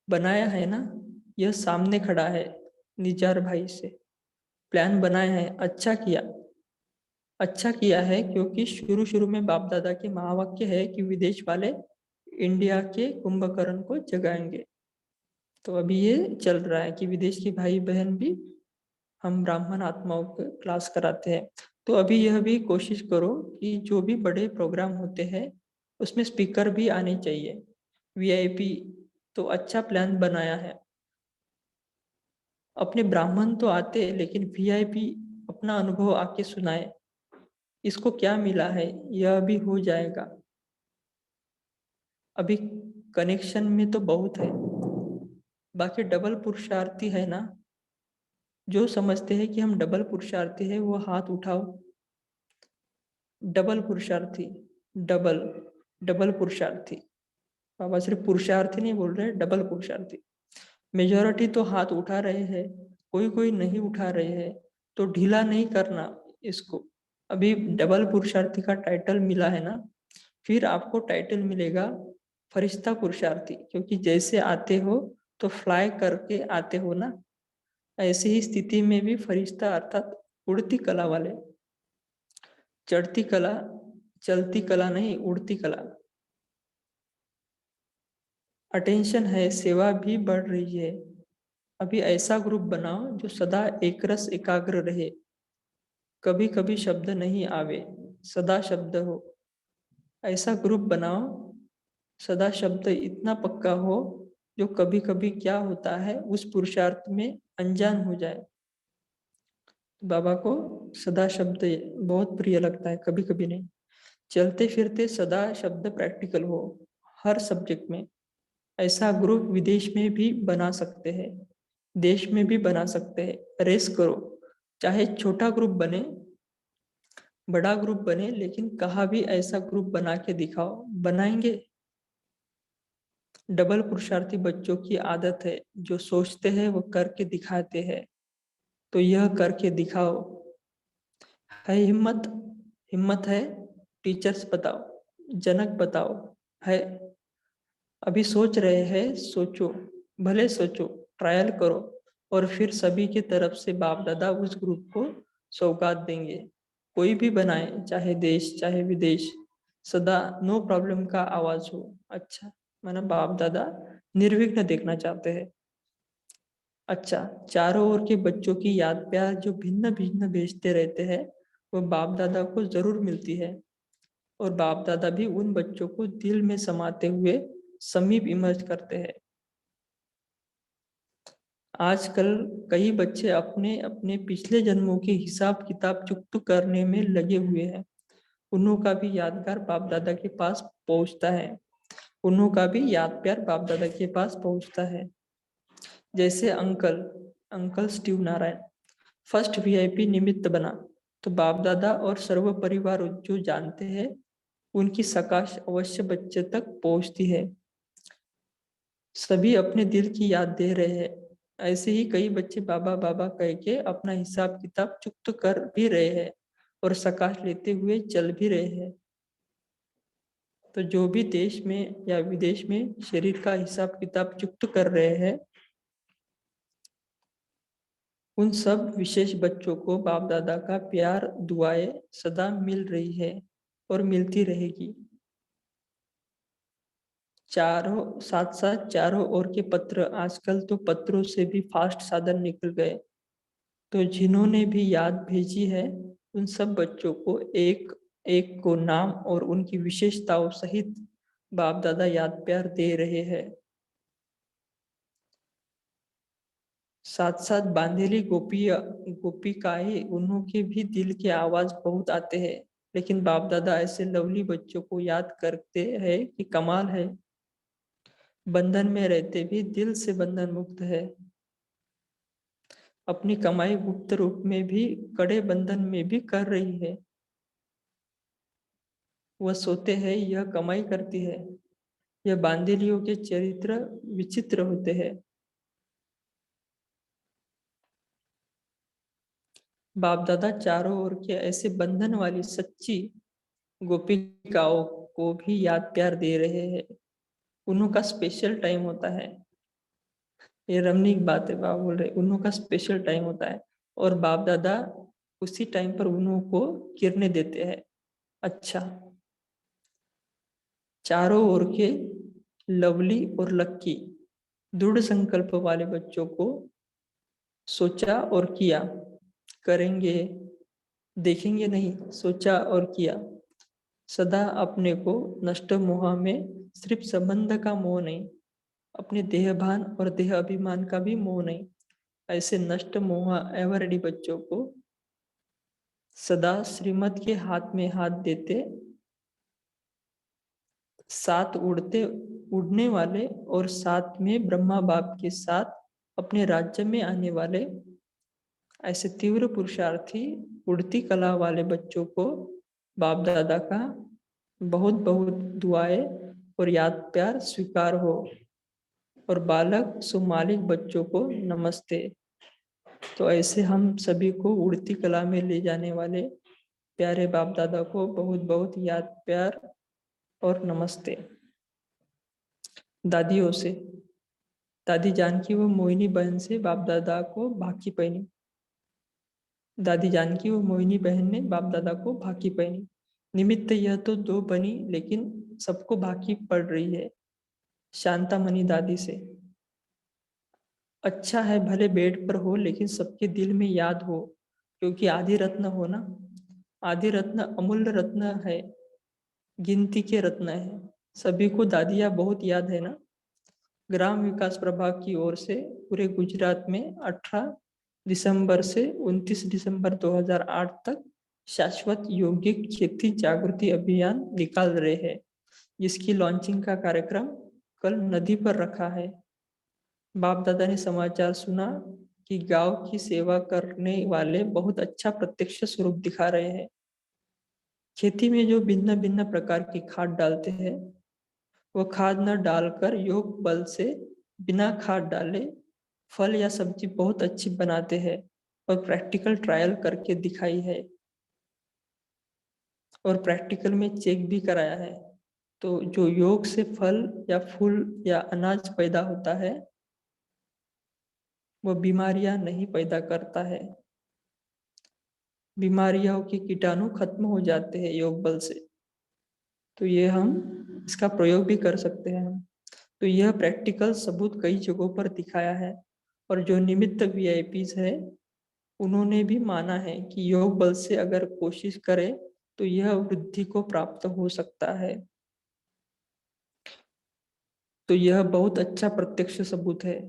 बनाया है ना, यह सामने खड़ा है निजार भाई से, प्लान बनाया है। अच्छा किया है, क्योंकि शुरू शुरू में बाप दादा के महावाक्य है कि विदेश वाले इंडिया के कुंभकर्ण को जगाएंगे। तो अभी ये चल रहा है कि विदेश के भाई बहन भी हम ब्राह्मण आत्माओं को क्लास कराते हैं। तो अभी यह भी कोशिश करो कि जो भी बड़े प्रोग्राम होते हैं उसमें स्पीकर भी आने चाहिए। वीआईपी तो अच्छा प्लान बनाया है। अपने ब्राह्मण तो आते हैं, लेकिन वीआईपी अपना अनुभव आके सुनाए, इसको क्या मिला है यह भी हो जाएगा। अभी कनेक्शन में तो बहुत है, बाकी डबल पुरुषार्थी है ना, जो समझते हैं कि हम डबल पुरुषार्थी है वो हाथ उठाओ। डबल पुरुषार्थी, डबल पुरुषार्थी, बाबा सिर्फ पुरुषार्थी नहीं बोल रहे, डबल पुरुषार्थी। मेजॉरिटी तो हाथ उठा रहे हैं, कोई नहीं उठा रहे हैं, तो ढीला नहीं करना इसको। अभी डबल पुरुषार्थी का टाइटल मिला है ना, फिर आपको टाइटल मिलेगा फरिश्ता पुरुषार्थी, क्योंकि जैसे आते हो तो फ्लाई करके आते हो ना, ऐसी ही स्थिति में भी फरिश्ता अर्थात उड़ती कला वाले, चढ़ती कला, चलती कला नहीं, उड़ती कला। अटेंशन है, सेवा भी बढ़ रही है। अभी ऐसा ग्रुप बनाओ जो सदा एक रस एकाग्र रहे, कभी कभी शब्द नहीं आवे, सदा शब्द हो। ऐसा ग्रुप बनाओ सदा शब्द इतना पक्का हो जो कभी कभी क्या होता है उस पुरुषार्थ में अनजान हो जाए। बाबा को सदा शब्द बहुत प्रिय लगता है, कभी कभी नहीं। चलते फिरते सदा शब्द प्रैक्टिकल हो हर सब्जेक्ट में। ऐसा ग्रुप विदेश में भी बना सकते हैं, देश में भी बना सकते हैं। रेस करो, चाहे छोटा ग्रुप बने बड़ा ग्रुप बने, लेकिन कहा भी ऐसा ग्रुप बना के दिखाओ। बनाएंगे। डबल पुरुषार्थी बच्चों की आदत है, जो सोचते हैं वो करके दिखाते हैं, तो यह करके दिखाओ। है हिम्मत है, टीचर्स बताओ, जनक बताओ। है अभी सोच रहे हैं, सोचो, भले सोचो, ट्रायल करो, और फिर सभी की तरफ से बाप दादा उस ग्रुप को सौगात देंगे। कोई भी बनाए, चाहे देश चाहे विदेश, सदा नो प्रॉब्लम का आवाज हो। अच्छा, माना बाप दादा निर्विघ्न देखना चाहते हैं। अच्छा, चारों ओर के बच्चों की याद प्यार जो भिन्न भिन्न भेजते रहते हैं, वो बाप दादा को जरूर मिलती है, और बाप दादा भी उन बच्चों को दिल में समाते हुए समीप इमर्ज करते हैं। आजकल कई बच्चे अपने अपने पिछले जन्मों के हिसाब किताब चुकता करने में लगे हुए हैं। उन्हों का भी यादगार बाप दादा के पास पहुंचता है, उन्हों का भी याद प्यार बाप दादा के पास पहुंचता है। जैसे uncle Steve Narayan first VIP निमित्त बना, तो बाप दादा और सर्व परिवार जो जानते हैं उनकी सकाश अवश्य बच्चे तक पहुंचती है। सभी अपने दिल की याद दे रहे हैं। ऐसे ही कई बच्चे बाबा बाबा कह के अपना हिसाब किताब चुकता कर भी रहे हैं और सकाश लेते हुए चल भी रहे हैं। तो जो भी देश में या विदेश में शरीर का हिसाब किताब चुकता कर रहे हैं, उन सब विशेष बच्चों को बाप दादा का प्यार दुआएं सदा मिल रही है और मिलती रहेगी। साथ साथ चारों ओर के पत्र, आजकल तो पत्रों से भी फास्ट साधन निकल गए, तो जिन्होंने भी याद भेजी है उन सब बच्चों को एक एक को नाम और उनकी विशेषताओं सहित बाप दादा याद प्यार दे रहे हैं। साथ साथ बांधेली गोपिकाएं, उनके भी दिल के आवाज बहुत आते हैं, लेकिन बाप दादा ऐसे लवली बच्चों को याद करते हैं कि कमाल है। बंधन में रहते भी दिल से बंधन मुक्त है। अपनी कमाई गुप्त रूप में भी कड़े बंधन में भी कर रही है। वह सोते हैं, यह कमाई करती है। यह बांदेलियों के चरित्र विचित्र होते हैं। बाप दादा चारों ओर के ऐसे बंधन वाली सच्ची गोपिकाओं को भी याद प्यार दे रहे हैं। उन्हों का स्पेशल टाइम होता है। ये रमणीक बात है, बाबा बोल रहे उन्हों का स्पेशल टाइम होता है और बाप दादा उसी टाइम पर उन्हों को किरणें देते हैं। अच्छा, चारों ओर के लवली और लक्की दृढ़ संकल्प वाले बच्चों को सोचा और किया, करेंगे देखेंगे नहीं, सोचा और किया। सदा अपने को नष्ट मोह में सिर्फ संबंध का मोह नहीं, अपने देहभान और देह अभिमान का भी मोह नहीं, ऐसे नष्ट मोह एवरेडी बच्चों को सदा श्रीमत के हाथ में हाथ देते, साथ उड़ने वाले और साथ में ब्रह्मा बाप के साथ अपने राज्य में आने वाले ऐसे तीव्र पुरुषार्थी उड़ती कला वाले बच्चों को बाप दादा का बहुत बहुत दुआएं और याद प्यार स्वीकार हो। और बालक सुमालिक बच्चों को नमस्ते। तो ऐसे हम सभी को उड़ती कला में ले जाने वाले प्यारे बाप दादा को बहुत बहुत याद प्यार और नमस्ते। दादियों से, दादी जानकी व मोहिनी बहन से बाप दादा को भाकी पहनी। दादी जानकी व मोहिनी बहन ने बाप दादा को भाकी पहनी। निमित्त यह तो दो बनी, लेकिन सबको भाकी पड़ रही है। शांतामणि दादी से, अच्छा है भले बेड पर हो लेकिन सबके दिल में याद हो, क्योंकि आदि रत्न हो ना। आदि रत्न अमूल्य रत्न है, गिनती के रत्न है। सभी को दादिया बहुत याद है ना। ग्राम विकास प्रभाग की ओर से पूरे गुजरात में 18 दिसंबर से 29 दिसंबर 2008 तक शाश्वत यौगिक खेती जागृति अभियान निकाल रहे हैं, जिसकी लॉन्चिंग का कार्यक्रम कल नदी पर रखा है। बाप दादा ने समाचार सुना कि गांव की सेवा करने वाले बहुत अच्छा प्रत्यक्ष स्वरूप दिखा रहे हैं। खेती में जो भिन्न भिन्न प्रकार की खाद डालते हैं, वो खाद न डालकर योग बल से बिना खाद डाले फल या सब्जी बहुत अच्छी बनाते हैं और प्रैक्टिकल ट्रायल करके दिखाई है और प्रैक्टिकल में चेक भी कराया है। तो जो योग से फल या फूल या अनाज पैदा होता है, वो बीमारियां नहीं पैदा करता है। बीमारियों के कीटाणु खत्म हो जाते हैं योग बल से। तो ये हम इसका प्रयोग भी कर सकते हैं हम। तो यह प्रैक्टिकल सबूत कई जगहों पर दिखाया है और जो निमित्त वीआईपीज है उन्होंने भी माना है कि योग बल से अगर कोशिश करें तो यह वृद्धि को प्राप्त हो सकता है। तो यह बहुत अच्छा प्रत्यक्ष सबूत है।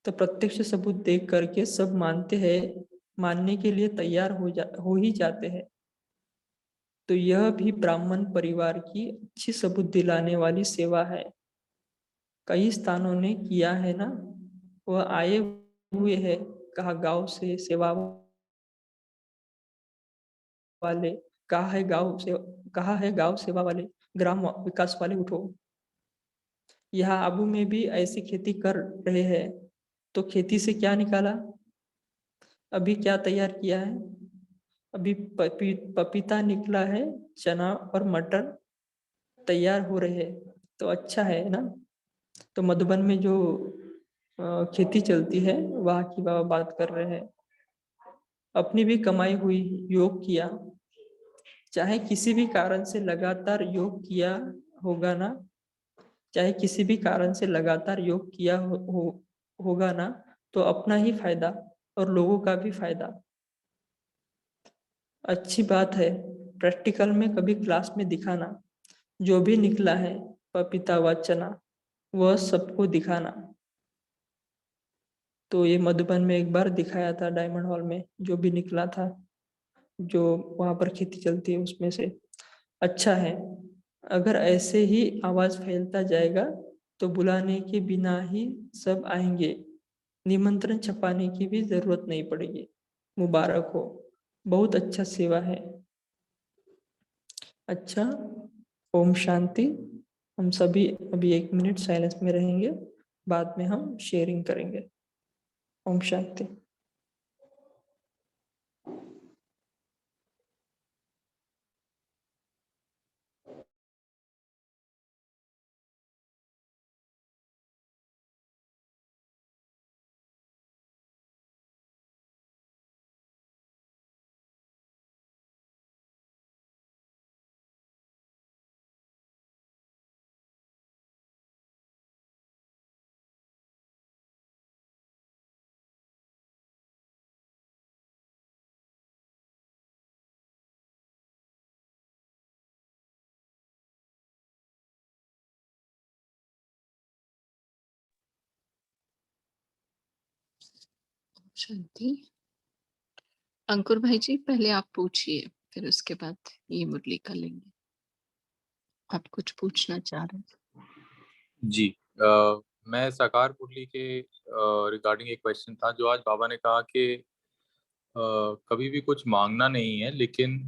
तो प्रत्यक्ष सबूत देख करके सब मानते हैं, मानने के लिए तैयार हो ही जाते हैं। तो यह भी ब्राह्मण परिवार की अच्छी सबूत दिलाने वाली सेवा है। कई स्थानों ने किया है ना, वह आए हुए हैं, कहा गांव से सेवा वाले, कहा है गांव सेवा वाले, ग्राम विकास वाले उठो। यहाँ आबू में भी ऐसी खेती कर रहे हैं। तो खेती से क्या निकाला, अभी क्या तैयार किया है, अभी पपीता निकला है, चना और मटर तैयार हो रहे हैं। तो अच्छा है ना। तो मधुबन में जो खेती चलती है वहाँ की बाबा बात कर रहे हैं। अपनी भी कमाई हुई योग किया, चाहे किसी भी कारण से लगातार योग किया होगा ना, चाहे किसी भी कारण से लगातार योग किया होगा ना, तो अपना ही फायदा और लोगों का भी फायदा। अच्छी बात है प्रैक्टिकल में कभी क्लास में दिखाना, जो भी निकला है पपीता व चना वह सबको दिखाना। तो ये मधुबन में एक बार दिखाया था डायमंड हॉल में, जो भी निकला था, जो वहां पर खेती चलती है उसमें से। अच्छा है, अगर ऐसे ही आवाज फैलता जाएगा तो बुलाने के बिना ही सब आएंगे, निमंत्रण छपाने की भी जरूरत नहीं पड़ेगी। मुबारक हो, बहुत अच्छा सेवा है। अच्छा, ओम शांति। हम सभी अभी 1 मिनट साइलेंस में रहेंगे, बाद में हम शेयरिंग करेंगे। ओम शांति। शांति। अंकुर भाई जी पहले आप पूछिए, फिर उसके बाद ये मुरली का लेंगे। आप कुछ पूछना चाह रहे हैं? जी, मैं साकार मुरली के रिगार्डिंग एक क्वेश्चन था जो आज बाबा ने कहा कि कभी भी कुछ मांगना नहीं है, लेकिन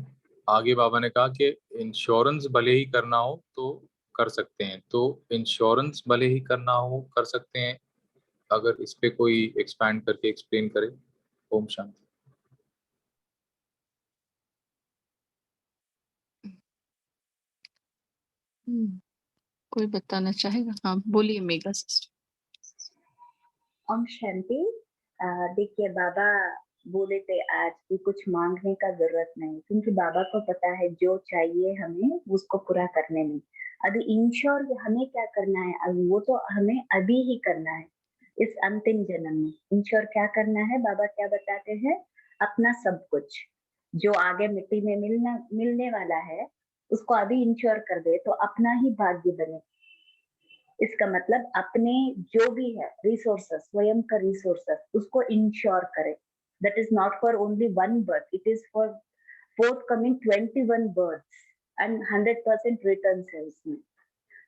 आगे बाबा ने कहा कि इंश्योरेंस भले ही करना हो तो कर सकते हैं। तो इंश्योरेंस भले ही करना हो कर सकते हैं, अगर इस पे कोई एक्सपैंड करके एक्सप्लेन करे। ओम शांति। कोई बताना चाहेगा? हाँ बोलिए मेगा सिस्टर। ओम शांति। देखिए बाबा बोले थे आज कि कुछ मांगने का जरूरत नहीं, क्योंकि बाबा को पता है जो चाहिए हमें उसको पूरा करने में। अभी इंश्योर हमें क्या करना है, अभी वो तो हमें अभी ही करना है इस अंतिम जन्म में। इंश्योर क्या करना है, बाबा क्या बताते हैं, अपना सब कुछ जो आगे मिट्टी में मिलने वाला है उसको अभी इंश्योर कर दे तो अपना ही भाग्य बने। इसका मतलब अपने जो भी है रिसोर्सेस, स्वयं का रिसोर्सेस उसको इंश्योर करे। That is not for only one birth, it is for forthcoming 21 births and 100% returns है उसमें।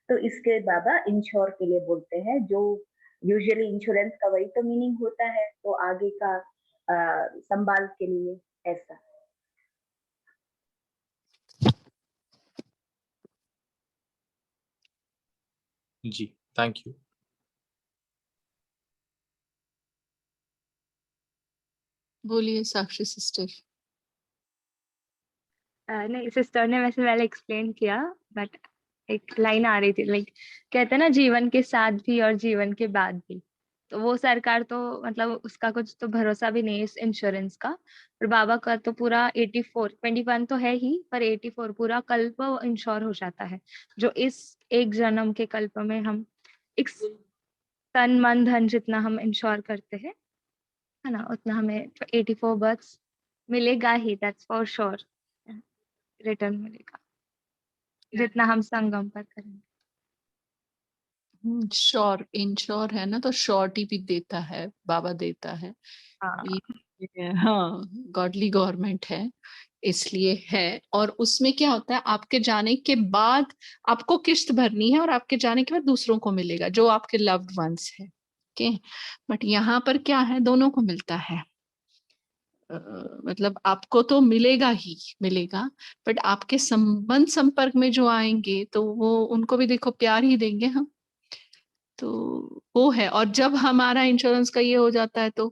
तो इसके बाबा इंश्योर के लिए बोलते हैं, जो यूजुअली इंश्योरेंस का वही तो मीनिंग होता है, तो आगे का संभाल के लिए ऐसा। जी, थैंक यू। बोलिए साक्षी सिस्टर। नहीं, सिस्टर ने वैसे पहले एक्सप्लेन किया, बट एक लाइन आ रही थी, लाइक कहते हैं ना जीवन के साथ भी और जीवन के बाद भी। तो वो सरकार तो मतलब उसका कुछ तो भरोसा भी नहीं है इस इंश्योरेंस का। और बाबा का तो पूरा 84 21 तो है ही, पर 84 पूरा कल्प इंश्योर हो जाता है। जो इस एक जन्म के कल्प में हम एक तन मन धन जितना हम इंश्योर करते हैं, है ना, उतना हमें 84 बर्थ्स मिलेगा ही, दैट्स फॉर श्योर। रिटर्न मिलेगा जितना हम संगम पर करेंगे। श्योर इंश्योर है ना, तो श्योरिटी भी देता है, बाबा देता है। हाँ, हाँ गॉडली गवर्नमेंट है इसलिए है। और उसमें क्या होता है, आपके जाने के बाद आपको किस्त भरनी है और आपके जाने के बाद दूसरों को मिलेगा जो आपके लव्ड वंस है। ओके, बट यहाँ पर क्या है, दोनों को मिलता है। मतलब आपको तो मिलेगा ही मिलेगा, बट आपके संबंध संपर्क में जो आएंगे तो वो उनको भी देखो प्यार ही देंगे हम। तो वो है। और जब हमारा इंश्योरेंस का ये हो जाता है तो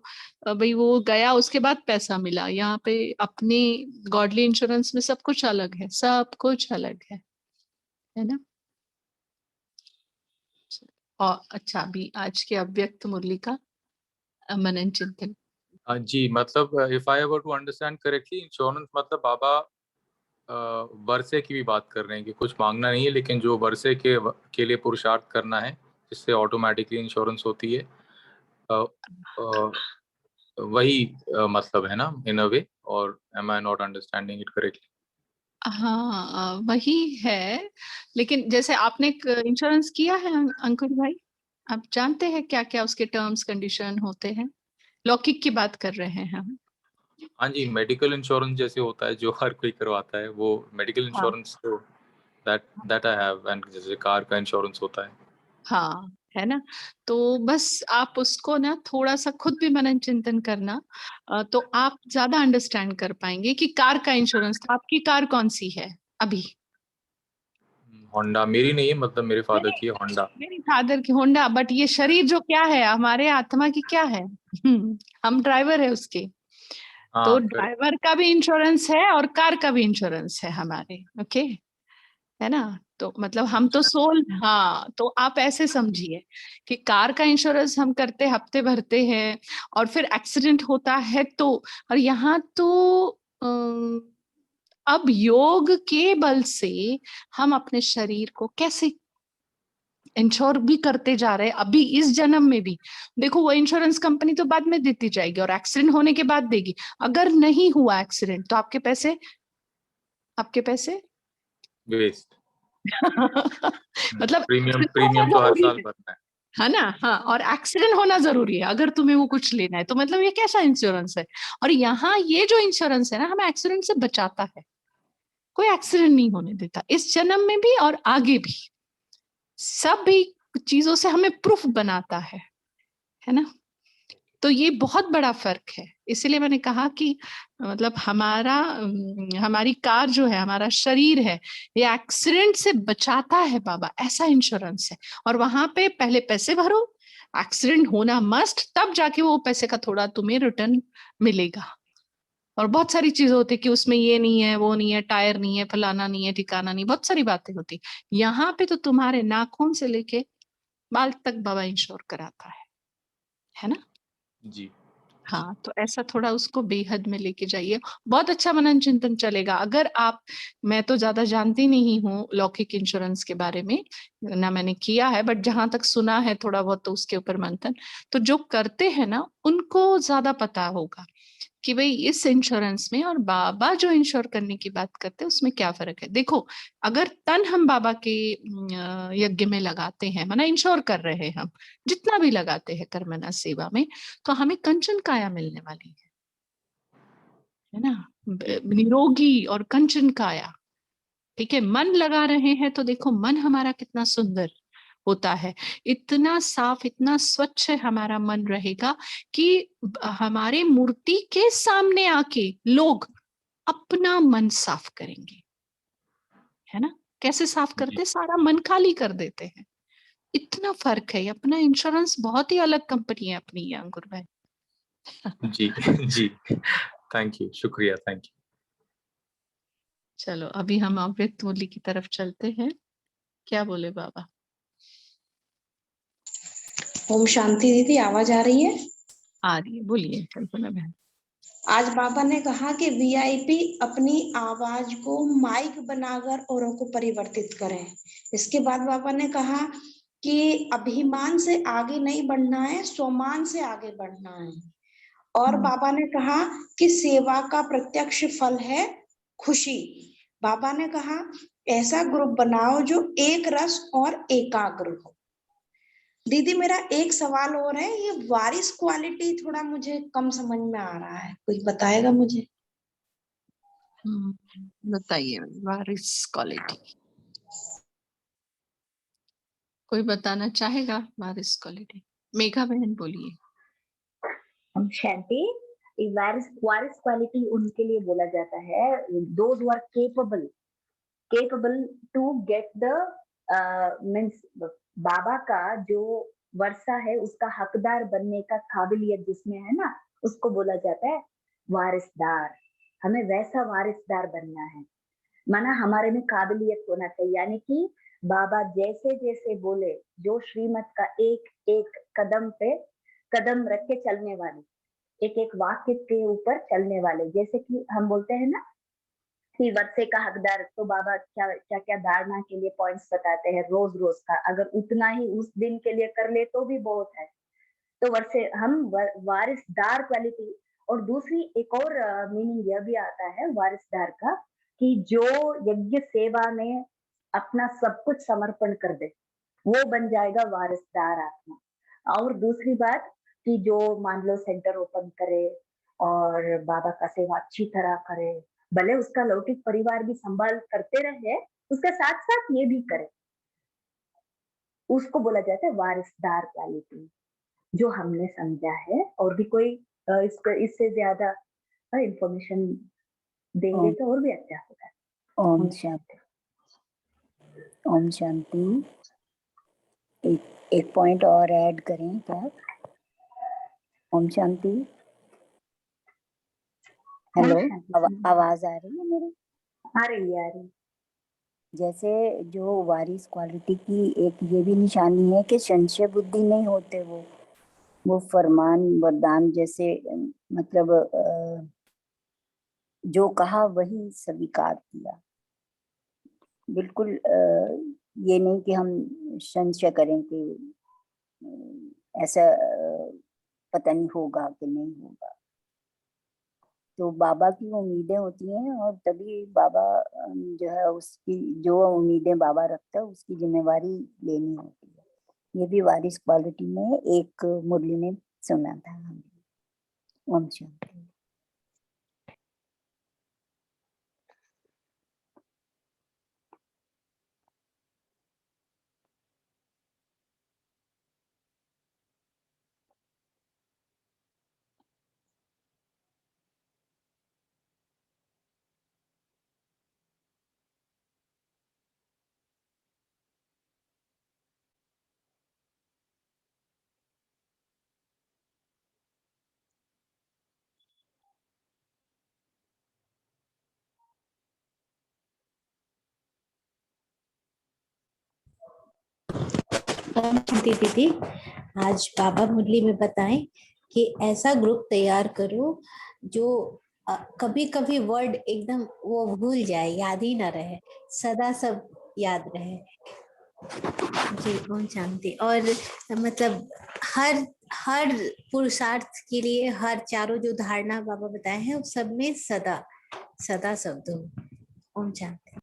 भाई वो गया, उसके बाद पैसा मिला। यहाँ पे अपने गॉडली इंश्योरेंस में सब कुछ अलग है, सब कुछ अलग है ना। और अच्छा, अभी आज के अव्यक्त मुरली का मनन चिंतन। जी, मतलब if I were to understand correctly, insurance मतलब बाबा वर्षे की भी बात कर रहे हैं कि कुछ मांगना नहीं है, लेकिन जो वर्षे के लिए पुरुषार्थ करना है जिससे ऑटोमेटिकली इंश्योरेंस होती है, वही मतलब है ना इन अ वे। और am I not understanding it correctly? हाँ वही है, लेकिन जैसे आपने इंश्योरेंस किया है अंकुर भाई, आप जानते हैं क्या क्या उसके टर्म्स कंडीशन होते हैं? लौकिक की बात कर रहे हैं हम। हाँ जी, मेडिकल इंश्योरेंस जैसे होता है जो हर कोई करवाता है, वो मेडिकल हाँ इंश्योरेंस तो दैट आई हैव। एंड जैसे कार का इंश्योरेंस होता है। हाँ, है ना। तो बस आप उसको ना थोड़ा सा खुद भी मनन चिंतन करना, तो आप ज्यादा अंडरस्टैंड कर पाएंगे कि कार का इंश्योरेंस, तो आपकी कार कौन सी है अभी? होंडा मेरी नहीं है, मतलब मेरे फादर की है होंडा। मेरी फादर की होंडा, बट ये शरीर जो क्या है, हमारे आत्मा की क्या है? हम ड्राइवर है उसके। तो हाँ ड्राइवर का भी इंश्योरेंस है और कार का भी इंश्योरेंस है हमारे, ओके, है ना? तो मतलब हम तो सोल, हाँ, तो आप ऐसे समझिए कि कार का इंश्योरेंस हम करते हफ्ते भरते हैं, और फिर एक्सीडेंट होता है तो, और यहाँ तो अब योग के बल से हम अपने शरीर को कैसे इंश्योर भी करते जा रहे हैं, अभी इस जन्म में भी। देखो वो इंश्योरेंस कंपनी तो बाद में देती जाएगी और एक्सीडेंट होने के बाद देगी। अगर नहीं हुआ एक्सीडेंट तो आपके पैसे वेस्ट। मतलब प्रीमियम accident होना तो हर जरूरी साल भरना है ना? हाँ, और एक्सीडेंट होना जरूरी है अगर तुम्हें वो कुछ लेना है तो। मतलब ये कैसा इंश्योरेंस है? और यहाँ ये जो इंश्योरेंस है ना, हमें एक्सीडेंट से बचाता है, कोई एक्सीडेंट नहीं होने देता, इस जन्म में भी और आगे भी। सभी चीजों से हमें प्रूफ बनाता है ना? तो ये बहुत बड़ा फर्क है। इसीलिए मैंने कहा कि मतलब हमारी कार जो है, हमारा शरीर है, ये एक्सीडेंट से बचाता है बाबा, ऐसा इंश्योरेंस है। और वहां पे पहले पैसे भरो, एक्सीडेंट होना मस्ट, तब जाके वो पैसे का थोड़ा तुम्हें रिटर्न मिलेगा। और बहुत सारी चीजें होती है कि उसमें ये नहीं है, वो नहीं है, टायर नहीं है, फलाना नहीं है, ठिकाना नहीं, बहुत सारी बातें होती। यहाँ पे तो तुम्हारे नाखून से लेके बाल तक बाबा इंश्योर कराता है ना? जी। हाँ, तो ऐसा थोड़ा उसको बेहद में लेके जाइए, बहुत अच्छा मनन चिंतन चलेगा। अगर आप, मैं तो ज्यादा जानती नहीं हूँ लौकिक इंश्योरेंस के बारे में, ना मैंने किया है, बट जहां तक सुना है थोड़ा बहुत तो उसके ऊपर मंथन, तो जो करते हैं ना उनको ज्यादा पता होगा कि भाई इस इंश्योरेंस में और बाबा जो इंश्योर करने की बात करते हैं उसमें क्या फर्क है। देखो, अगर तन हम बाबा के यज्ञ में लगाते हैं, माना इंश्योर कर रहे हैं हम, जितना भी लगाते हैं कर्मना सेवा में, तो हमें कंचन काया मिलने वाली है ना? निरोगी और कंचन काया। ठीक है, मन लगा रहे हैं तो देखो मन हमारा कितना सुंदर होता है, इतना साफ, इतना स्वच्छ हमारा मन रहेगा कि हमारे मूर्ति के सामने आके लोग अपना मन साफ करेंगे, है ना? कैसे साफ करते? सारा मन खाली कर देते हैं। इतना फर्क है। अपना इंश्योरेंस बहुत ही अलग कंपनी है अपनी, ये अंकुर भाई। जी जी, थैंक यू, शुक्रिया, थैंक यू। चलो अभी हम अव्यक्त मूल्य की तरफ चलते हैं। क्या बोले बाबा? ओम शांति दीदी, आवाज आ रही है? आ रही है, बोलिए कल्पना बहन। आज बाबा ने कहा कि वीआईपी अपनी आवाज को माइक बनाकर औरों को परिवर्तित करें। इसके बाद बाबा ने कहा कि अभिमान से आगे नहीं बढ़ना है, स्वमान से आगे बढ़ना है। और बाबा ने कहा कि सेवा का प्रत्यक्ष फल है खुशी। बाबा ने कहा ऐसा ग्रुप बनाओ जो एक रस और एकाग्र हो। दीदी मेरा एक सवाल और है, ये वारिस क्वालिटी थोड़ा मुझे कम समझ में आ रहा है, कोई बताएगा मुझे? बताइए वारिस क्वालिटी, कोई बताना चाहेगा? वारिस क्वालिटी, मेघा बहन बोलिए। हम शांति, वारिस क्वालिटी उनके लिए बोला जाता है those who are capable to get the means बाबा का जो वर्षा है उसका हकदार बनने का काबिलियत जिसमें है ना, उसको बोला जाता है वारिसदार। हमें वैसा वारिसदार बनना है, माना हमारे में काबिलियत होना चाहिए, यानी कि बाबा जैसे जैसे बोले, जो श्रीमत का एक एक कदम पे कदम रख के चलने वाले, एक एक वाक्य के ऊपर चलने वाले। जैसे कि हम बोलते हैं ना कि वर्षे का हकदार, तो बाबा क्या क्या क्या धारणा के लिए पॉइंट्स बताते हैं रोज रोज का, अगर उतना ही उस दिन के लिए कर ले तो भी बहुत है। तो वर्षे हम वारिसदार क्वालिटी। और दूसरी एक और मीनिंग यह भी आता है वारिसदार का कि जो यज्ञ सेवा में अपना सब कुछ समर्पण कर दे, वो बन जाएगा वारिसदार आत्मा। और दूसरी बात कि जो मान लो सेंटर ओपन करे और बाबा का सेवा अच्छी तरह करे, भले उसका लौकिक परिवार भी संभाल करते रहे, उसके साथ साथ ये भी करे, उसको बोला जाता है वारिसदार क्वालिटी, जो हमने समझा है। और भी कोई इससे ज्यादा इंफॉर्मेशन देंगे तो और भी अच्छा होगा। ओम शांति। ओम शांति। एक पॉइंट और ऐड करें क्या? ओम शांति। हेलो, आवाज आ रही है मेरी? आ रही। जैसे जो वारिस क्वालिटी की एक ये भी निशानी है कि संशय बुद्धि नहीं होते, वो फरमान वरदान जैसे मतलब जो कहा वही स्वीकार किया। बिल्कुल ये नहीं कि हम संशय करें कि ऐसा पता नहीं होगा कि नहीं होगा। तो बाबा की उम्मीदें होती हैं और तभी बाबा जो है उसकी जो उम्मीदें बाबा रखता है उसकी जिम्मेवारी लेनी होती है। ये भी वारिस क्वालिटी में एक मुरली ने सुना था हमें। ओम शांति। दीदी, आज बाबा मुरली में बताएं कि ऐसा ग्रुप तैयार करो जो कभी कभी वर्ड एकदम वो भूल जाए, याद ही ना रहे, सदा सब याद रहे। जी ओम शांति। और मतलब हर हर पुरुषार्थ के लिए हर चारों जो धारणा बाबा बताए हैं उस सब में सदा सदा शब्द हो। ओम शांति।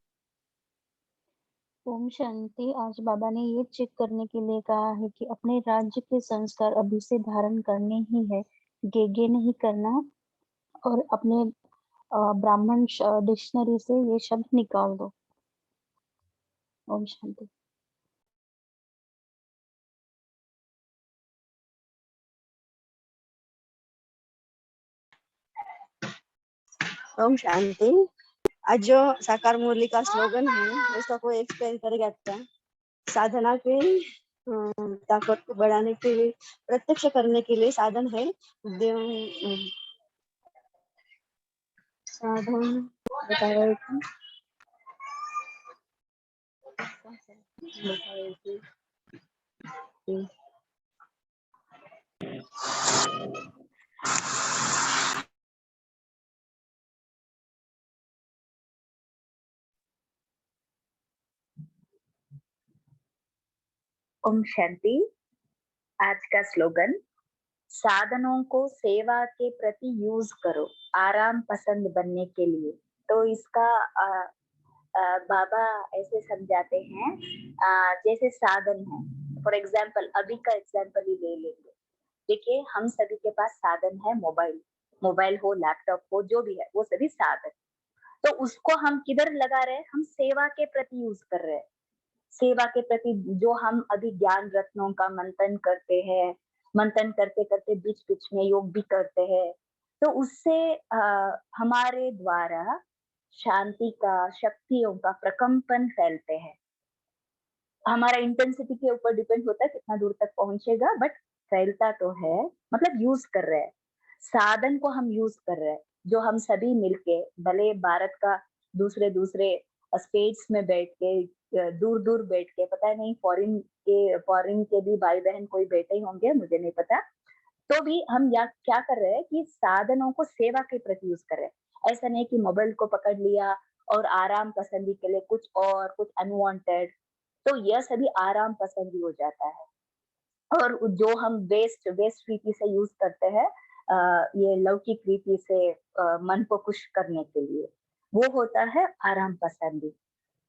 ओम शांति। आज बाबा ने ये चेक करने के लिए कहा है कि अपने राज्य के संस्कार अभी से धारण करने ही है, गेगे नहीं करना। और अपने ब्राह्मण डिक्शनरी से ये शब्द निकाल दो। ओम शांति। ओम शांति। आज जो साकार मुरली का स्लोगन है उसका कोई एक्सप्लेन करेगा क्या? साधना के ताकत को बढ़ाने के लिए, प्रत्यक्ष करने के लिए साधन है साधन बता रहे थे। ओम शांति। आज का स्लोगन, साधनों को सेवा के प्रति यूज करो, आराम पसंद बनने के लिए। तो इसका बाबा ऐसे समझाते हैं, जैसे साधन है, फॉर एग्जाम्पल अभी का एग्जाम्पल ही ले लेंगे। देखिए, हम सभी के पास साधन है, मोबाइल हो, लैपटॉप हो, जो भी है वो सभी साधन। तो उसको हम किधर लगा रहे हैं? हम सेवा के प्रति यूज कर रहे हैं। सेवा के प्रति जो हम अभी ज्ञान रत्नों का मंथन करते हैं, मंथन करते करते बीच बीच में योग भी करते हैं, तो उससे हमारे द्वारा शांति का, शक्तियों का प्रकंपन फैलते हैं। हमारा इंटेंसिटी के ऊपर डिपेंड होता है कितना दूर तक पहुंचेगा, बट फैलता तो है, मतलब यूज कर रहे हैं। साधन को हम यूज कर रहे हैं, जो हम सभी मिलके, भले भारत का दूसरे स्टेट्स में बैठ के, दूर दूर बैठ के, पता नहीं फॉरेन के भी भाई बहन कोई बैठे होंगे, मुझे नहीं पता, तो भी हम क्या कर रहे हैं कि साधनों को सेवा के प्रति यूज कर रहे हैं। ऐसा नहीं कि मोबाइल को पकड़ लिया और आराम पसंदी के लिए कुछ अनवांटेड, तो यह सभी आराम पसंदी हो जाता है। और जो हम वेस्ट रीति से यूज करते हैं, ये लौकिक रीति से मन को खुश करने के लिए, वो होता है आराम पसंदी।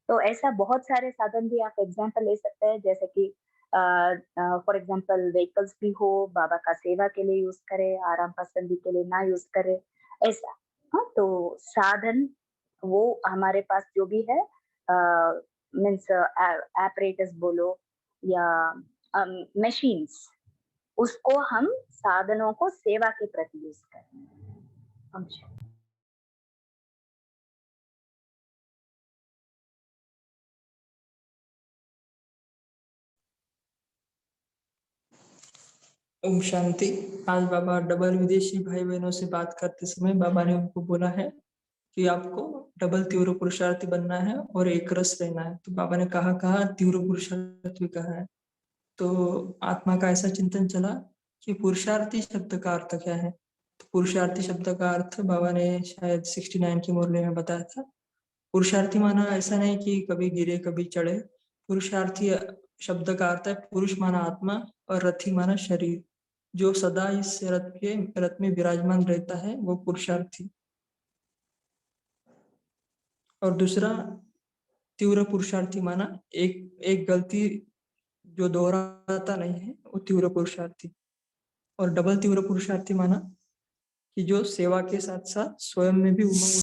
तो ऐसा बहुत सारे साधन भी आप एग्जांपल ले सकते हैं, जैसे कि फॉर एग्जांपल व्हीकल्स भी हो, बाबा का सेवा के लिए यूज करें, आराम पसंदी के लिए ना यूज करें, ऐसा। हाँ, तो साधन वो हमारे पास जो भी है, मीन्स एपरेटस बोलो या मशीन्स, उसको हम साधनों को सेवा के प्रति यूज करें। ओम शांति। आज बाबा डबल विदेशी भाई बहनों से बात करते समय बाबा ने उनको बोला है कि आपको डबल तीव्र पुरुषार्थी बनना है और एक रस रहना है। तो बाबा ने कहा तीव्र पुरुषार्थी भी कहा है। तो आत्मा का ऐसा चिंतन चला कि पुरुषार्थी शब्द का अर्थ क्या है। तो पुरुषार्थी शब्द का अर्थ बाबा ने शायद 69 की मुरली में बताया था। पुरुषार्थी माना ऐसा नहीं कि कभी गिरे कभी चढ़े। पुरुषार्थी शब्द का अर्थ है पुरुष माना आत्मा और रथी माना शरीर, जो सदा इस रथ में विराजमान रहता है, वो पुरुषार्थी। और दूसरा तीव्र पुरुषार्थी माना एक गलती जो दोहराता नहीं है, वो तीव्र पुरुषार्थी। और डबल तीव्र पुरुषार्थी माना कि जो सेवा के साथ साथ स्वयं में भी उमंग।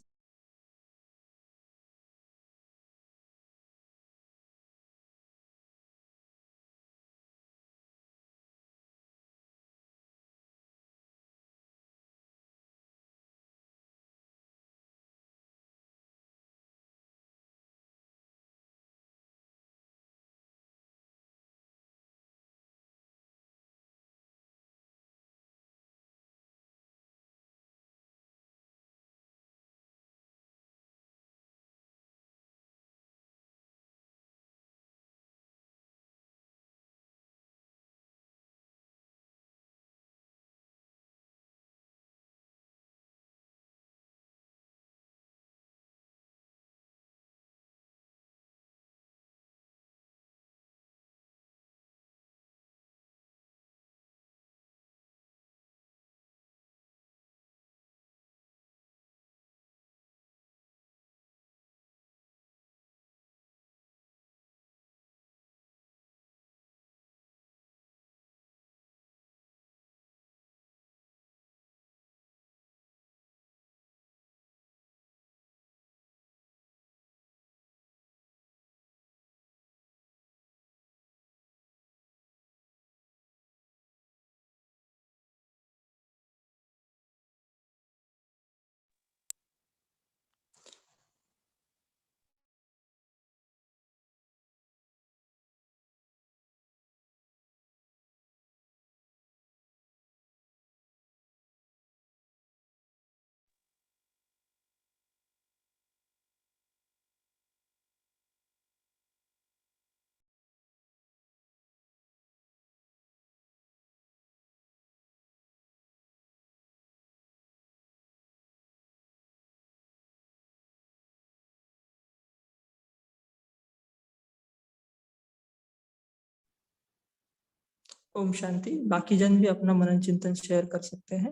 ओम शांति। बाकी जन भी अपना मनन चिंतन शेयर कर सकते हैं,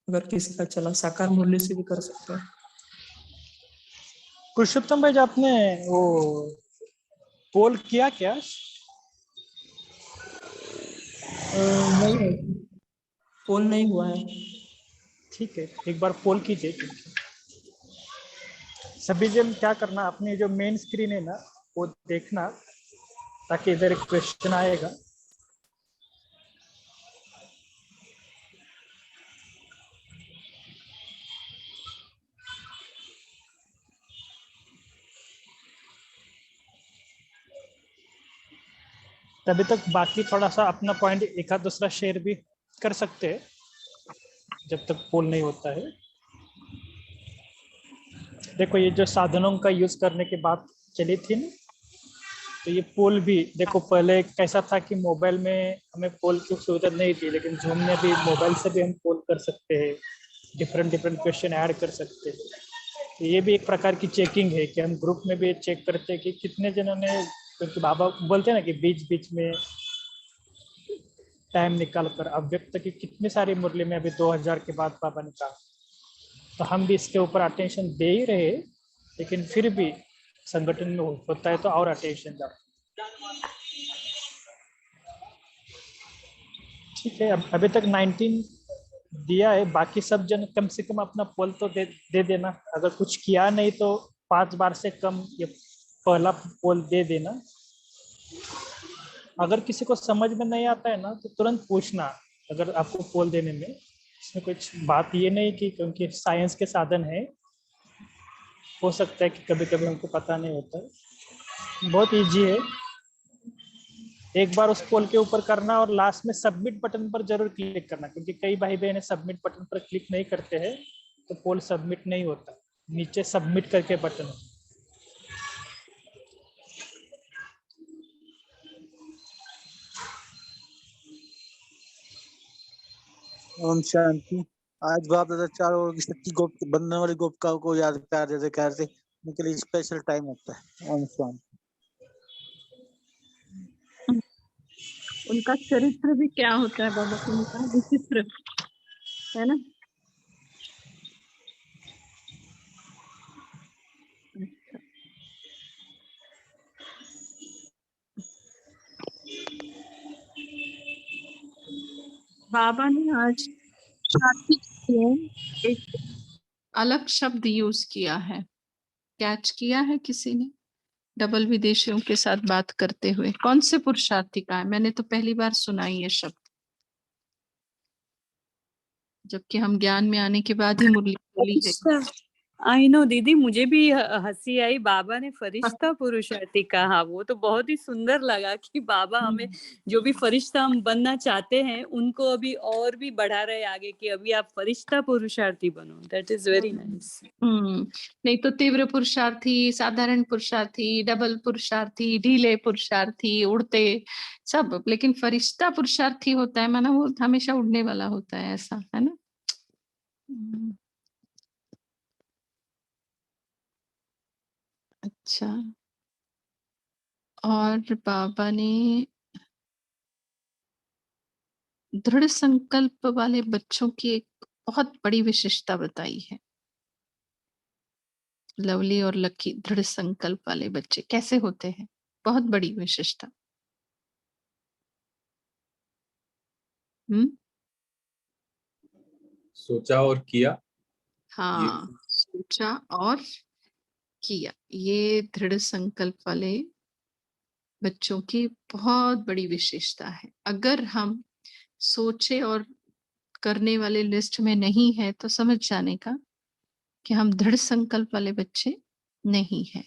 अगर किसी का चला साकार मुरली से भी कर सकते हैं। पुरुषोत्तम भाई, आपने वो पोल किया क्या? नहीं, पोल नहीं हुआ है। ठीक है, एक बार पोल कीजिए। सभी जन क्या करना, अपनी जो मेन स्क्रीन है ना वो देखना, ताकि इधर एक क्वेश्चन आएगा। तभी तक बाकी थोड़ा सा अपना पॉइंट एक आध दूसरा शेयर भी कर सकते हैं जब तक पोल नहीं होता है। देखो, ये जो साधनों का यूज करने की बात चली थी ना, तो ये पोल भी देखो, पहले कैसा था कि मोबाइल में हमें पोल की सुविधा नहीं थी, लेकिन जूम में भी मोबाइल से भी हम पोल कर सकते हैं, डिफरेंट क्वेश्चन ऐड कर सकते हैं। तो ये भी एक प्रकार की चेकिंग है कि हम ग्रुप में भी चेक करते हैं कि कितने जनों ने, क्योंकि बाबा बोलते हैं ना कि बीच बीच में टाइम निकाल कर अव्यक्त की कितनी सारी मुरली में अभी 2000 के बाद बाबा ने कहा, तो हम भी इसके ऊपर अटेंशन दे ही रहे, लेकिन फिर भी संगठन में होता है तो और अटेंशन जाता। ठीक है, अभी तक 19 दिया है, बाकी सब जन कम से कम अपना पोल तो दे देना। अगर कुछ किया नहीं तो 5 बार से कम ये पहला पोल दे देना। अगर किसी को समझ में नहीं आता है ना तो तुरंत पूछना, अगर आपको पोल देने में इसमें कुछ बात ये नहीं कि क्योंकि साइंस के साधन है, हो सकता है कि कभी कभी हमको पता नहीं होता है। बहुत इजी है। एक बार उस पोल के ऊपर करना और लास्ट में सबमिट बटन पर जरूर क्लिक करना, क्योंकि कई भाई बहन सबमिट बटन पर क्लिक नहीं करते हैं तो पोल सबमिट नहीं होता। नीचे सबमिट करके बटन। ओम शांति। आज बाप दादा चारों ओर की शक्ति गोप बनने वाली गोपिकाओं को याद प्यार देते करते उनके लिए स्पेशल टाइम होता है। ओम शांति। उनका चरित्र भी क्या होता है बाबा, उनका विचित्र है ना। बाबा ने आज शादी के लिए एक अलग शब्द यूज किया है, कैच किया है किसी ने डबल विदेशियों के साथ बात करते हुए? कौन से पुरुषार्थी का है? मैंने तो पहली बार सुना ये शब्द, जबकि हम ज्ञान में आने के बाद ही मुरली बोली है। आई नो दीदी, मुझे भी हंसी आई। बाबा ने फरिश्ता पुरुषार्थी कहा, वो तो बहुत ही सुंदर लगा कि बाबा हमें जो भी फरिश्ता हम बनना चाहते हैं उनको अभी और भी बढ़ा रहे आगे कि अभी आप फरिश्ता पुरुषार्थी बनो। That is very nice. नहीं तो तीव्र पुरुषार्थी, साधारण पुरुषार्थी, डबल पुरुषार्थी, ढीले पुरुषार्थी, उड़ते सब, लेकिन फरिश्ता पुरुषार्थी होता है माना वो हमेशा उड़ने वाला होता है, ऐसा है ना। अच्छा, और बाबा ने दृढ़ संकल्प वाले बच्चों की एक बहुत बड़ी विशेषता बताई है। लवली और लकी दृढ़ संकल्प वाले बच्चे कैसे होते हैं, बहुत बड़ी विशेषता। सोचा और किया। हाँ, सोचा और किया, ये दृढ़ संकल्प वाले बच्चों की बहुत बड़ी विशेषता है। अगर हम सोचे और करने वाले लिस्ट में नहीं है तो समझ जाने का कि हम दृढ़ संकल्प वाले बच्चे नहीं हैं।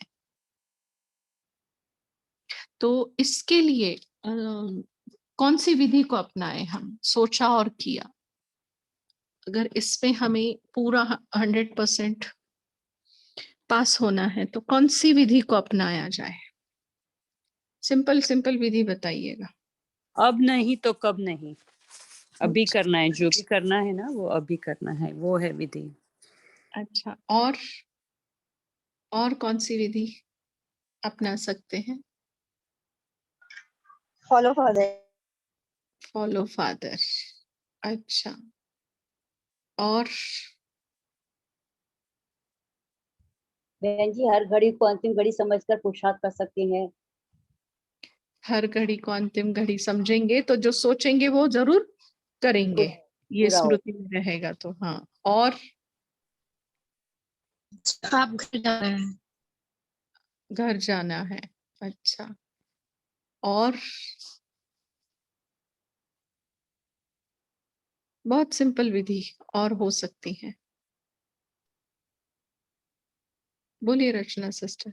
तो इसके लिए कौन सी विधि को अपनाएं हम? सोचा और किया। अगर इसमें हमें पूरा 100% पास होना है तो कौन सी विधि को अपनाया जाए? सिंपल विधि बताइएगा। अब नहीं तो कब नहीं, अभी करना है। जो भी करना है ना वो अभी करना है, वो है विधि। अच्छा, और कौन सी विधि अपना सकते हैं? Follow father. Follow father. अच्छा, और बहन जी हर घड़ी को अंतिम घड़ी समझकर पुरुषार्थ कर सकते हैं। हर घड़ी को अंतिम घड़ी समझेंगे तो जो सोचेंगे वो जरूर करेंगे, ये स्मृति में रहेगा। तो हाँ, और आप घर जाना है। घर जाना है। अच्छा, और बहुत सिंपल विधि और हो सकती है। बोलिए रचना सिस्टर।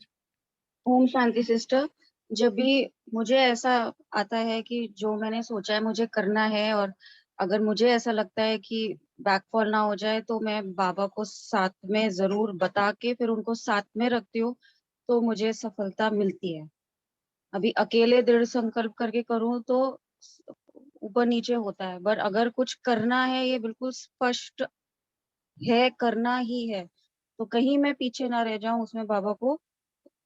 ओम शांति सिस्टर। जब भी मुझे ऐसा आता है कि जो मैंने सोचा है मुझे करना है, और अगर मुझे ऐसा लगता है कि बैकफॉल ना हो जाए, तो मैं बाबा को साथ में जरूर बता के फिर उनको साथ में रखती हूँ, तो मुझे सफलता मिलती है। अभी अकेले दृढ़ संकल्प करके करूँ तो ऊपर नीचे होता है, बट अगर कुछ करना है, ये बिल्कुल स्पष्ट है, करना ही है, तो कहीं मैं पीछे ना रह जाऊं, उसमें बाबा को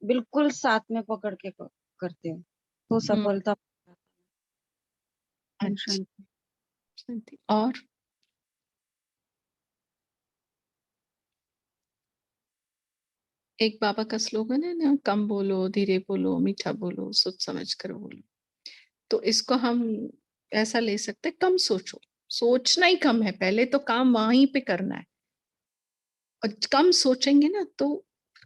बिल्कुल साथ में पकड़ के करते हैं तो सफलता। शांति। और एक बाबा का स्लोगन है ना, कम बोलो, धीरे बोलो, मीठा बोलो, सोच समझ कर बोलो। तो इसको हम ऐसा ले सकते, कम सोचो। सोचना ही कम है, पहले तो काम वहीं पे करना है, और कम सोचेंगे ना तो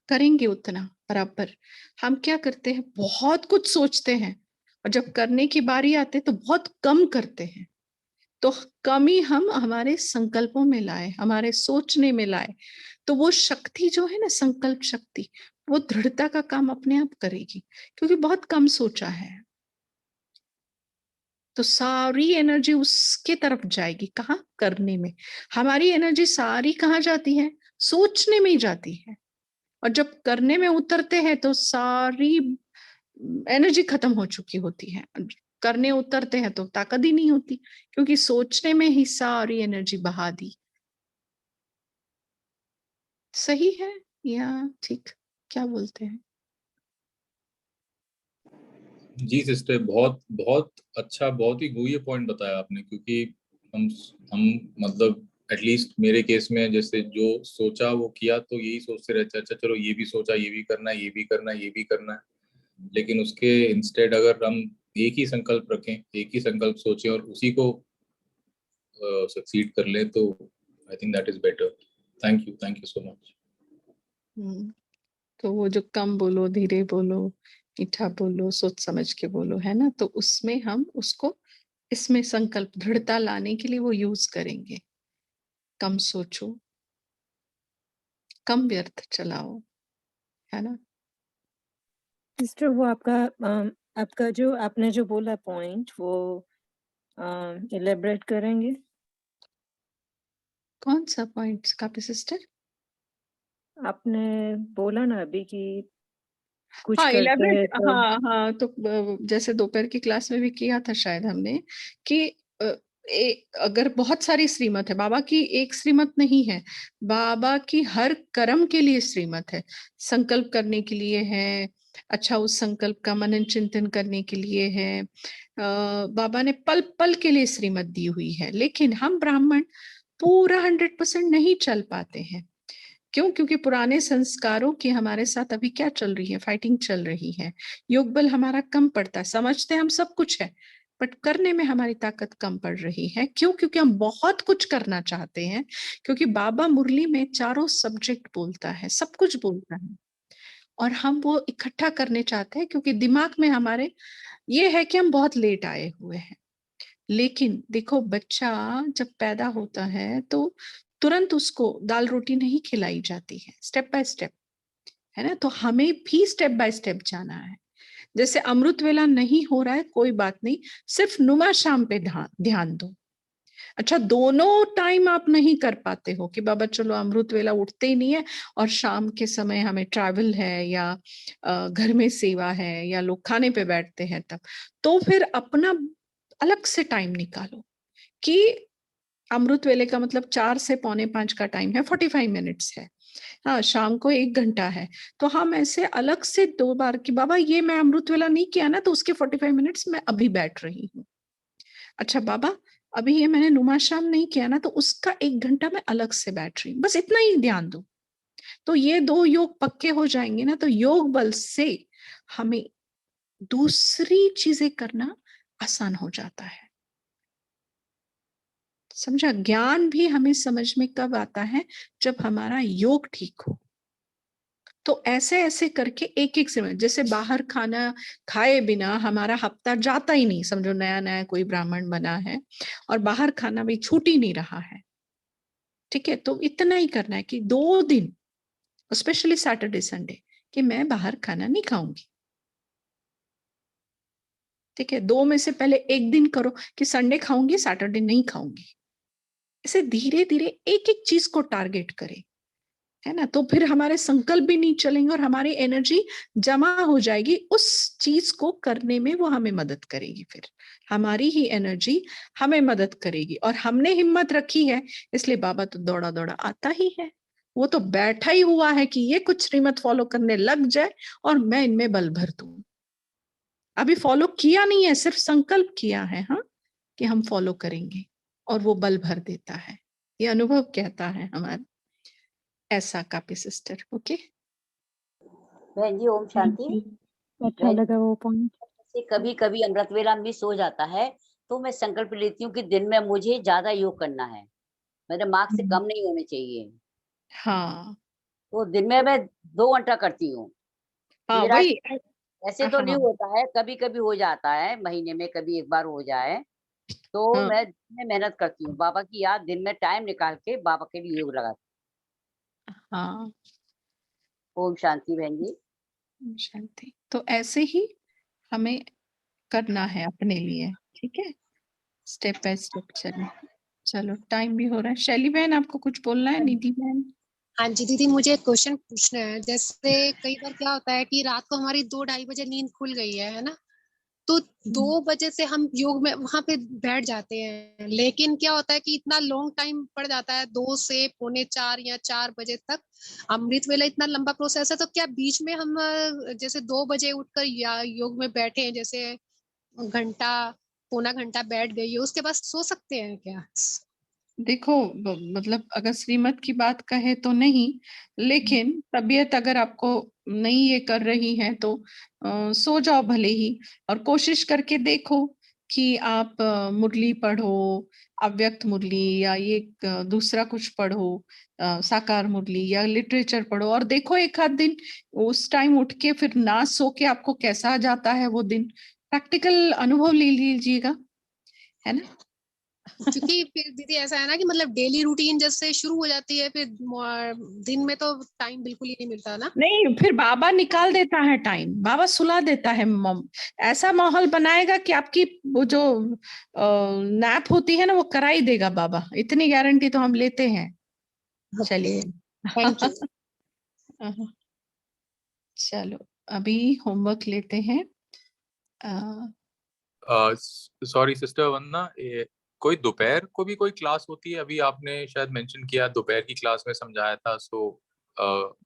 करेंगे उतना बराबर। हम क्या करते हैं, बहुत कुछ सोचते हैं और जब करने की बारी आती है तो बहुत कम करते हैं। तो कम ही हम हमारे संकल्पों में लाए, हमारे सोचने में लाए, तो वो शक्ति जो है ना, संकल्प शक्ति, वो दृढ़ता का काम अपने आप करेगी, क्योंकि बहुत कम सोचा है। तो सारी एनर्जी उसके तरफ जाएगी। कहाँ? करने में। हमारी एनर्जी सारी कहाँ जाती है? सोचने में ही जाती है। और जब करने में उतरते हैं तो सारी एनर्जी खत्म हो चुकी होती है। करने उतरते हैं तो ताकत ही नहीं होती, क्योंकि सोचने में ही सारी एनर्जी बहा दी। सही है या ठीक? क्या बोलते हैं? जी सिस्टर, बहुत बहुत अच्छा, बहुत ही गुह्य पॉइंट बताया आपने, क्योंकि हम मतलब एटलीस्ट मेरे केस में जैसे जो सोचा वो किया, तो यही सोचते रहते, अच्छा चलो ये भी सोचा, ये भी करना है, ये भी करना है, ये भी करना है, लेकिन उसके इंस्टेड अगर हम एक ही संकल्प रखें, एक ही संकल्प सोचें और उसी को सक्सीड कर लें, तो I think that is better. Thank you so much. तो वो जो कम बोलो, धीरे बोलो, मीठा बोलो, सोच समझ के बोलो, है ना, तो उसमें हम उसको इसमें संकल्प दृढ़ता लाने के लिए वो यूज करेंगे। कम सोचो, कम व्यर्थ चलाओ, है ना। सिस्टर वो आपका जो आपने जो बोला पॉइंट वो इलेबरेट करेंगे? कौन सा पॉइंट कापी सिस्टर? आपने बोला ना अभी कि कुछ हाँ, करते हैं इलेबरेट, तो हाँ, तो जैसे दोपहर की क्लास में भी किया था शायद हमने, कि अगर बहुत सारी श्रीमत है, बाबा की एक श्रीमत नहीं है, बाबा की हर कर्म के लिए श्रीमत है। संकल्प करने के लिए है, अच्छा उस संकल्प का मनन चिंतन करने के लिए है। बाबा ने पल पल के लिए श्रीमत दी हुई है, लेकिन हम ब्राह्मण पूरा 100% नहीं चल पाते हैं। क्यों? क्योंकि पुराने संस्कारों की हमारे साथ अभी क्या चल रही है? फाइटिंग चल रही है। योग बल हमारा कम पड़ता है। समझते हम सब कुछ है, बट करने में हमारी ताकत कम पड़ रही है। क्यों? क्योंकि हम बहुत कुछ करना चाहते हैं, क्योंकि बाबा मुरली में चारों सब्जेक्ट बोलता है, सब कुछ बोलता है, और हम वो इकट्ठा करने चाहते हैं, क्योंकि दिमाग में हमारे ये है कि हम बहुत लेट आए हुए हैं। लेकिन देखो, बच्चा जब पैदा होता है तो तुरंत उसको दाल रोटी नहीं खिलाई जाती है, स्टेप बाय स्टेप, है ना। तो हमें भी स्टेप बाय स्टेप जाना है। जैसे अमृत वेला नहीं हो रहा है, कोई बात नहीं, सिर्फ नुमा शाम पे ध्यान दो। अच्छा, दोनों टाइम आप नहीं कर पाते हो कि बाबा चलो अमृत वेला उठते ही नहीं है और शाम के समय हमें ट्रैवल है या घर में सेवा है या लोग खाने पे बैठते हैं, तब तो फिर अपना अलग से टाइम निकालो कि अमृत वेले का मतलब 4 से 4:45 का टाइम है, 45 मिनट्स है। हाँ, शाम को 1 घंटा है, तो हम ऐसे अलग से 2 बार कि बाबा ये मैं अमृत वेला नहीं किया ना, तो उसके 45 मिनट्स मैं अभी बैठ रही हूँ। अच्छा बाबा, अभी ये मैंने नुमा शाम नहीं किया ना, तो उसका 1 घंटा मैं अलग से बैठ रही हूँ। बस इतना ही ध्यान दो, तो ये 2 योग पक्के हो जाएंगे ना, तो योग बल से हमें दूसरी चीजें करना आसान हो जाता है। समझा? ज्ञान भी हमें समझ में कब आता है? जब हमारा योग ठीक हो। तो ऐसे ऐसे करके एक एक से, जैसे बाहर खाना खाए बिना हमारा हफ्ता जाता ही नहीं। समझो नया नया कोई ब्राह्मण बना है और बाहर खाना भी छूट ही नहीं रहा है, ठीक है, तो इतना ही करना है कि 2 दिन, स्पेशली सैटरडे संडे, कि मैं बाहर खाना नहीं खाऊंगी। ठीक है, 2 में से पहले 1 दिन करो कि संडे खाऊंगी, सैटरडे नहीं खाऊंगी। ऐसे धीरे धीरे एक एक चीज को टारगेट करें, है ना। तो फिर हमारे संकल्प भी नहीं चलेंगे और हमारी एनर्जी जमा हो जाएगी उस चीज को करने में, वो हमें मदद करेगी। फिर हमारी ही एनर्जी हमें मदद करेगी, और हमने हिम्मत रखी है, इसलिए बाबा तो दौड़ा दौड़ा आता ही है। वो तो बैठा ही हुआ है कि ये कुछ श्रीमत फॉलो करने लग जाए और मैं इनमें बल भर दूं। अभी फॉलो किया नहीं है, सिर्फ संकल्प किया है, हाँ, कि हम फॉलो करेंगे, और वो बल भर देता है। ये अनुभव कहता है हमारा। ऐसा कापी सिस्टर, ओके। बहन जी, ओम शांति। अच्छा लगा वो पॉइंट। कभी कभी अमृत वेला में सो जाता है, तो मैं संकल्प लेती हूँ कि दिन में मुझे ज्यादा योग करना है, मेरे मार्क्स से कम नहीं होने चाहिए। हाँ, तो दिन में मैं 2 घंटा करती हूँ। हाँ, मेरा वही। ऐसे तो नहीं हाँ, होता है, कभी कभी हो जाता है, महीने में कभी एक बार हो जाए, तो हाँ, मैं मेहनत करती हूँ। बाबा की याद दिन में टाइम निकाल के बाबा के लिए योग लगाती हाँ। हूँ। ओम शांति बहन जी। शांति। तो ऐसे ही हमें करना है अपने लिए, ठीक है। स्टेप बाय स्टेप चलें। चलो टाइम भी हो रहा है। शैली बहन आपको कुछ बोलना है? निधि बहन? हाँ जी दीदी, मुझे एक क्वेश्चन पूछना है। जैसे कई बार क्या होता है कि रात को हमारी 2-2:30 बजे नींद खुल गई है ना, तो 2 बजे से हम योग में वहां पे बैठ जाते हैं, लेकिन क्या होता है कि इतना लॉन्ग टाइम पड़ जाता है, 2 से 3:45 या 4 बजे तक अमृत वेला, इतना लंबा प्रोसेस है। तो क्या बीच में हम जैसे 2 बजे उठकर या योग में बैठे हैं, जैसे घंटा पौना घंटा बैठ गई है, उसके बाद सो सकते हैं क्या? देखो मतलब अगर श्रीमत की बात कहे तो नहीं, लेकिन तबीयत अगर आपको नहीं ये कर रही है तो सो जाओ भले ही, और कोशिश करके देखो कि आप मुरली पढ़ो, अव्यक्त मुरली, या ये दूसरा कुछ पढ़ो, साकार मुरली या लिटरेचर पढ़ो, और देखो एक आध दिन उस टाइम उठ के फिर ना सो के आपको कैसा जाता है वो दिन। प्रैक्टिकल अनुभव ले लीजिएगा, है ना। क्योंकि फिर दीदी ऐसा है ना कि मतलब डेली रूटीन जैसे शुरू हो जाती है, फिर दिन में तो टाइम बिल्कुल ही नहीं मिलता ना। नहीं, फिर बाबा निकाल देता है टाइम, बाबा सुला देता है। ऐसा माहौल बनाएगा कि आपकी वो जो नैप होती है ना वो करा ही देगा बाबा, इतनी गारंटी तो हम लेते हैं। चलिए थैंक यू। चलो अभी होमवर्क लेते हैं। सॉरी सिस्टर वंदना, कोई दोपहर को भी कोई क्लास होती है? अभी आपने शायद मेंशन किया दोपहर की क्लास में समझाया था, सो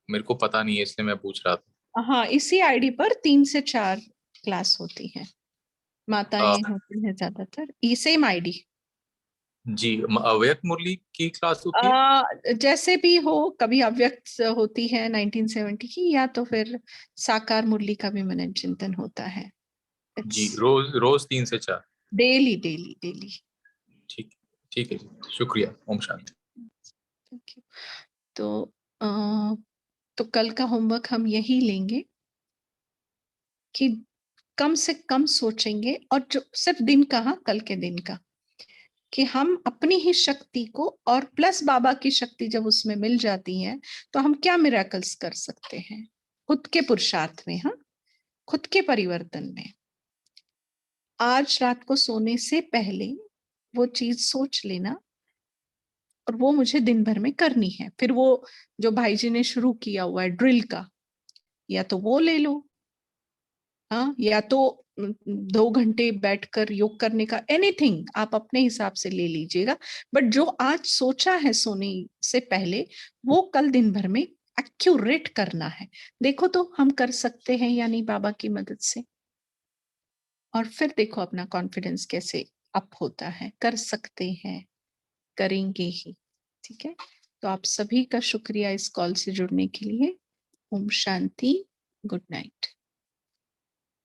मेरे को पता नहीं है इसलिए मैं पूछ रहा था। हाँ, इसी आईडी पर 3 से 4 क्लास होती है, माताएं होती हैं ज्यादातर, सेम आईडी। जी, अव्यक्त मुरली की क्लास होती है? जैसे भी हो, कभी अव्यक्त होती है 1970 की, या तो फिर साकार मुरली का भी मनन चिंतन होता है। जी, रोज 3 से 4 डेली डेली डेली। ठीक है जी, शुक्रिया। ओम शांति। Thank you. तो कल का होमवर्क हम यही लेंगे कि कम से कम सोचेंगे, और जो सिर्फ दिन का, हाँ, कल के दिन का, कि हम अपनी ही शक्ति को और प्लस बाबा की शक्ति जब उसमें मिल जाती है तो हम क्या मिरेकल्स कर सकते हैं खुद के पुरुषार्थ में, हाँ, खुद के परिवर्तन में। आज रात को सोने से पहले वो चीज सोच लेना, और वो मुझे दिन भर में करनी है। फिर वो जो भाई जी ने शुरू किया हुआ है ड्रिल का, या तो वो ले लो, हाँ, या तो 2 घंटे बैठकर योग करने का, एनीथिंग आप अपने हिसाब से ले लीजिएगा। बट जो आज सोचा है सोने से पहले, वो कल दिन भर में एक्यूरेट करना है। देखो तो हम कर सकते हैं या नहीं बाबा की मदद से, और फिर देखो अपना कॉन्फिडेंस कैसे अप होता है। कर सकते हैं, करेंगे ही, ठीक है। तो आप सभी का शुक्रिया इस कॉल से जुड़ने के लिए। Om Shanti, good night.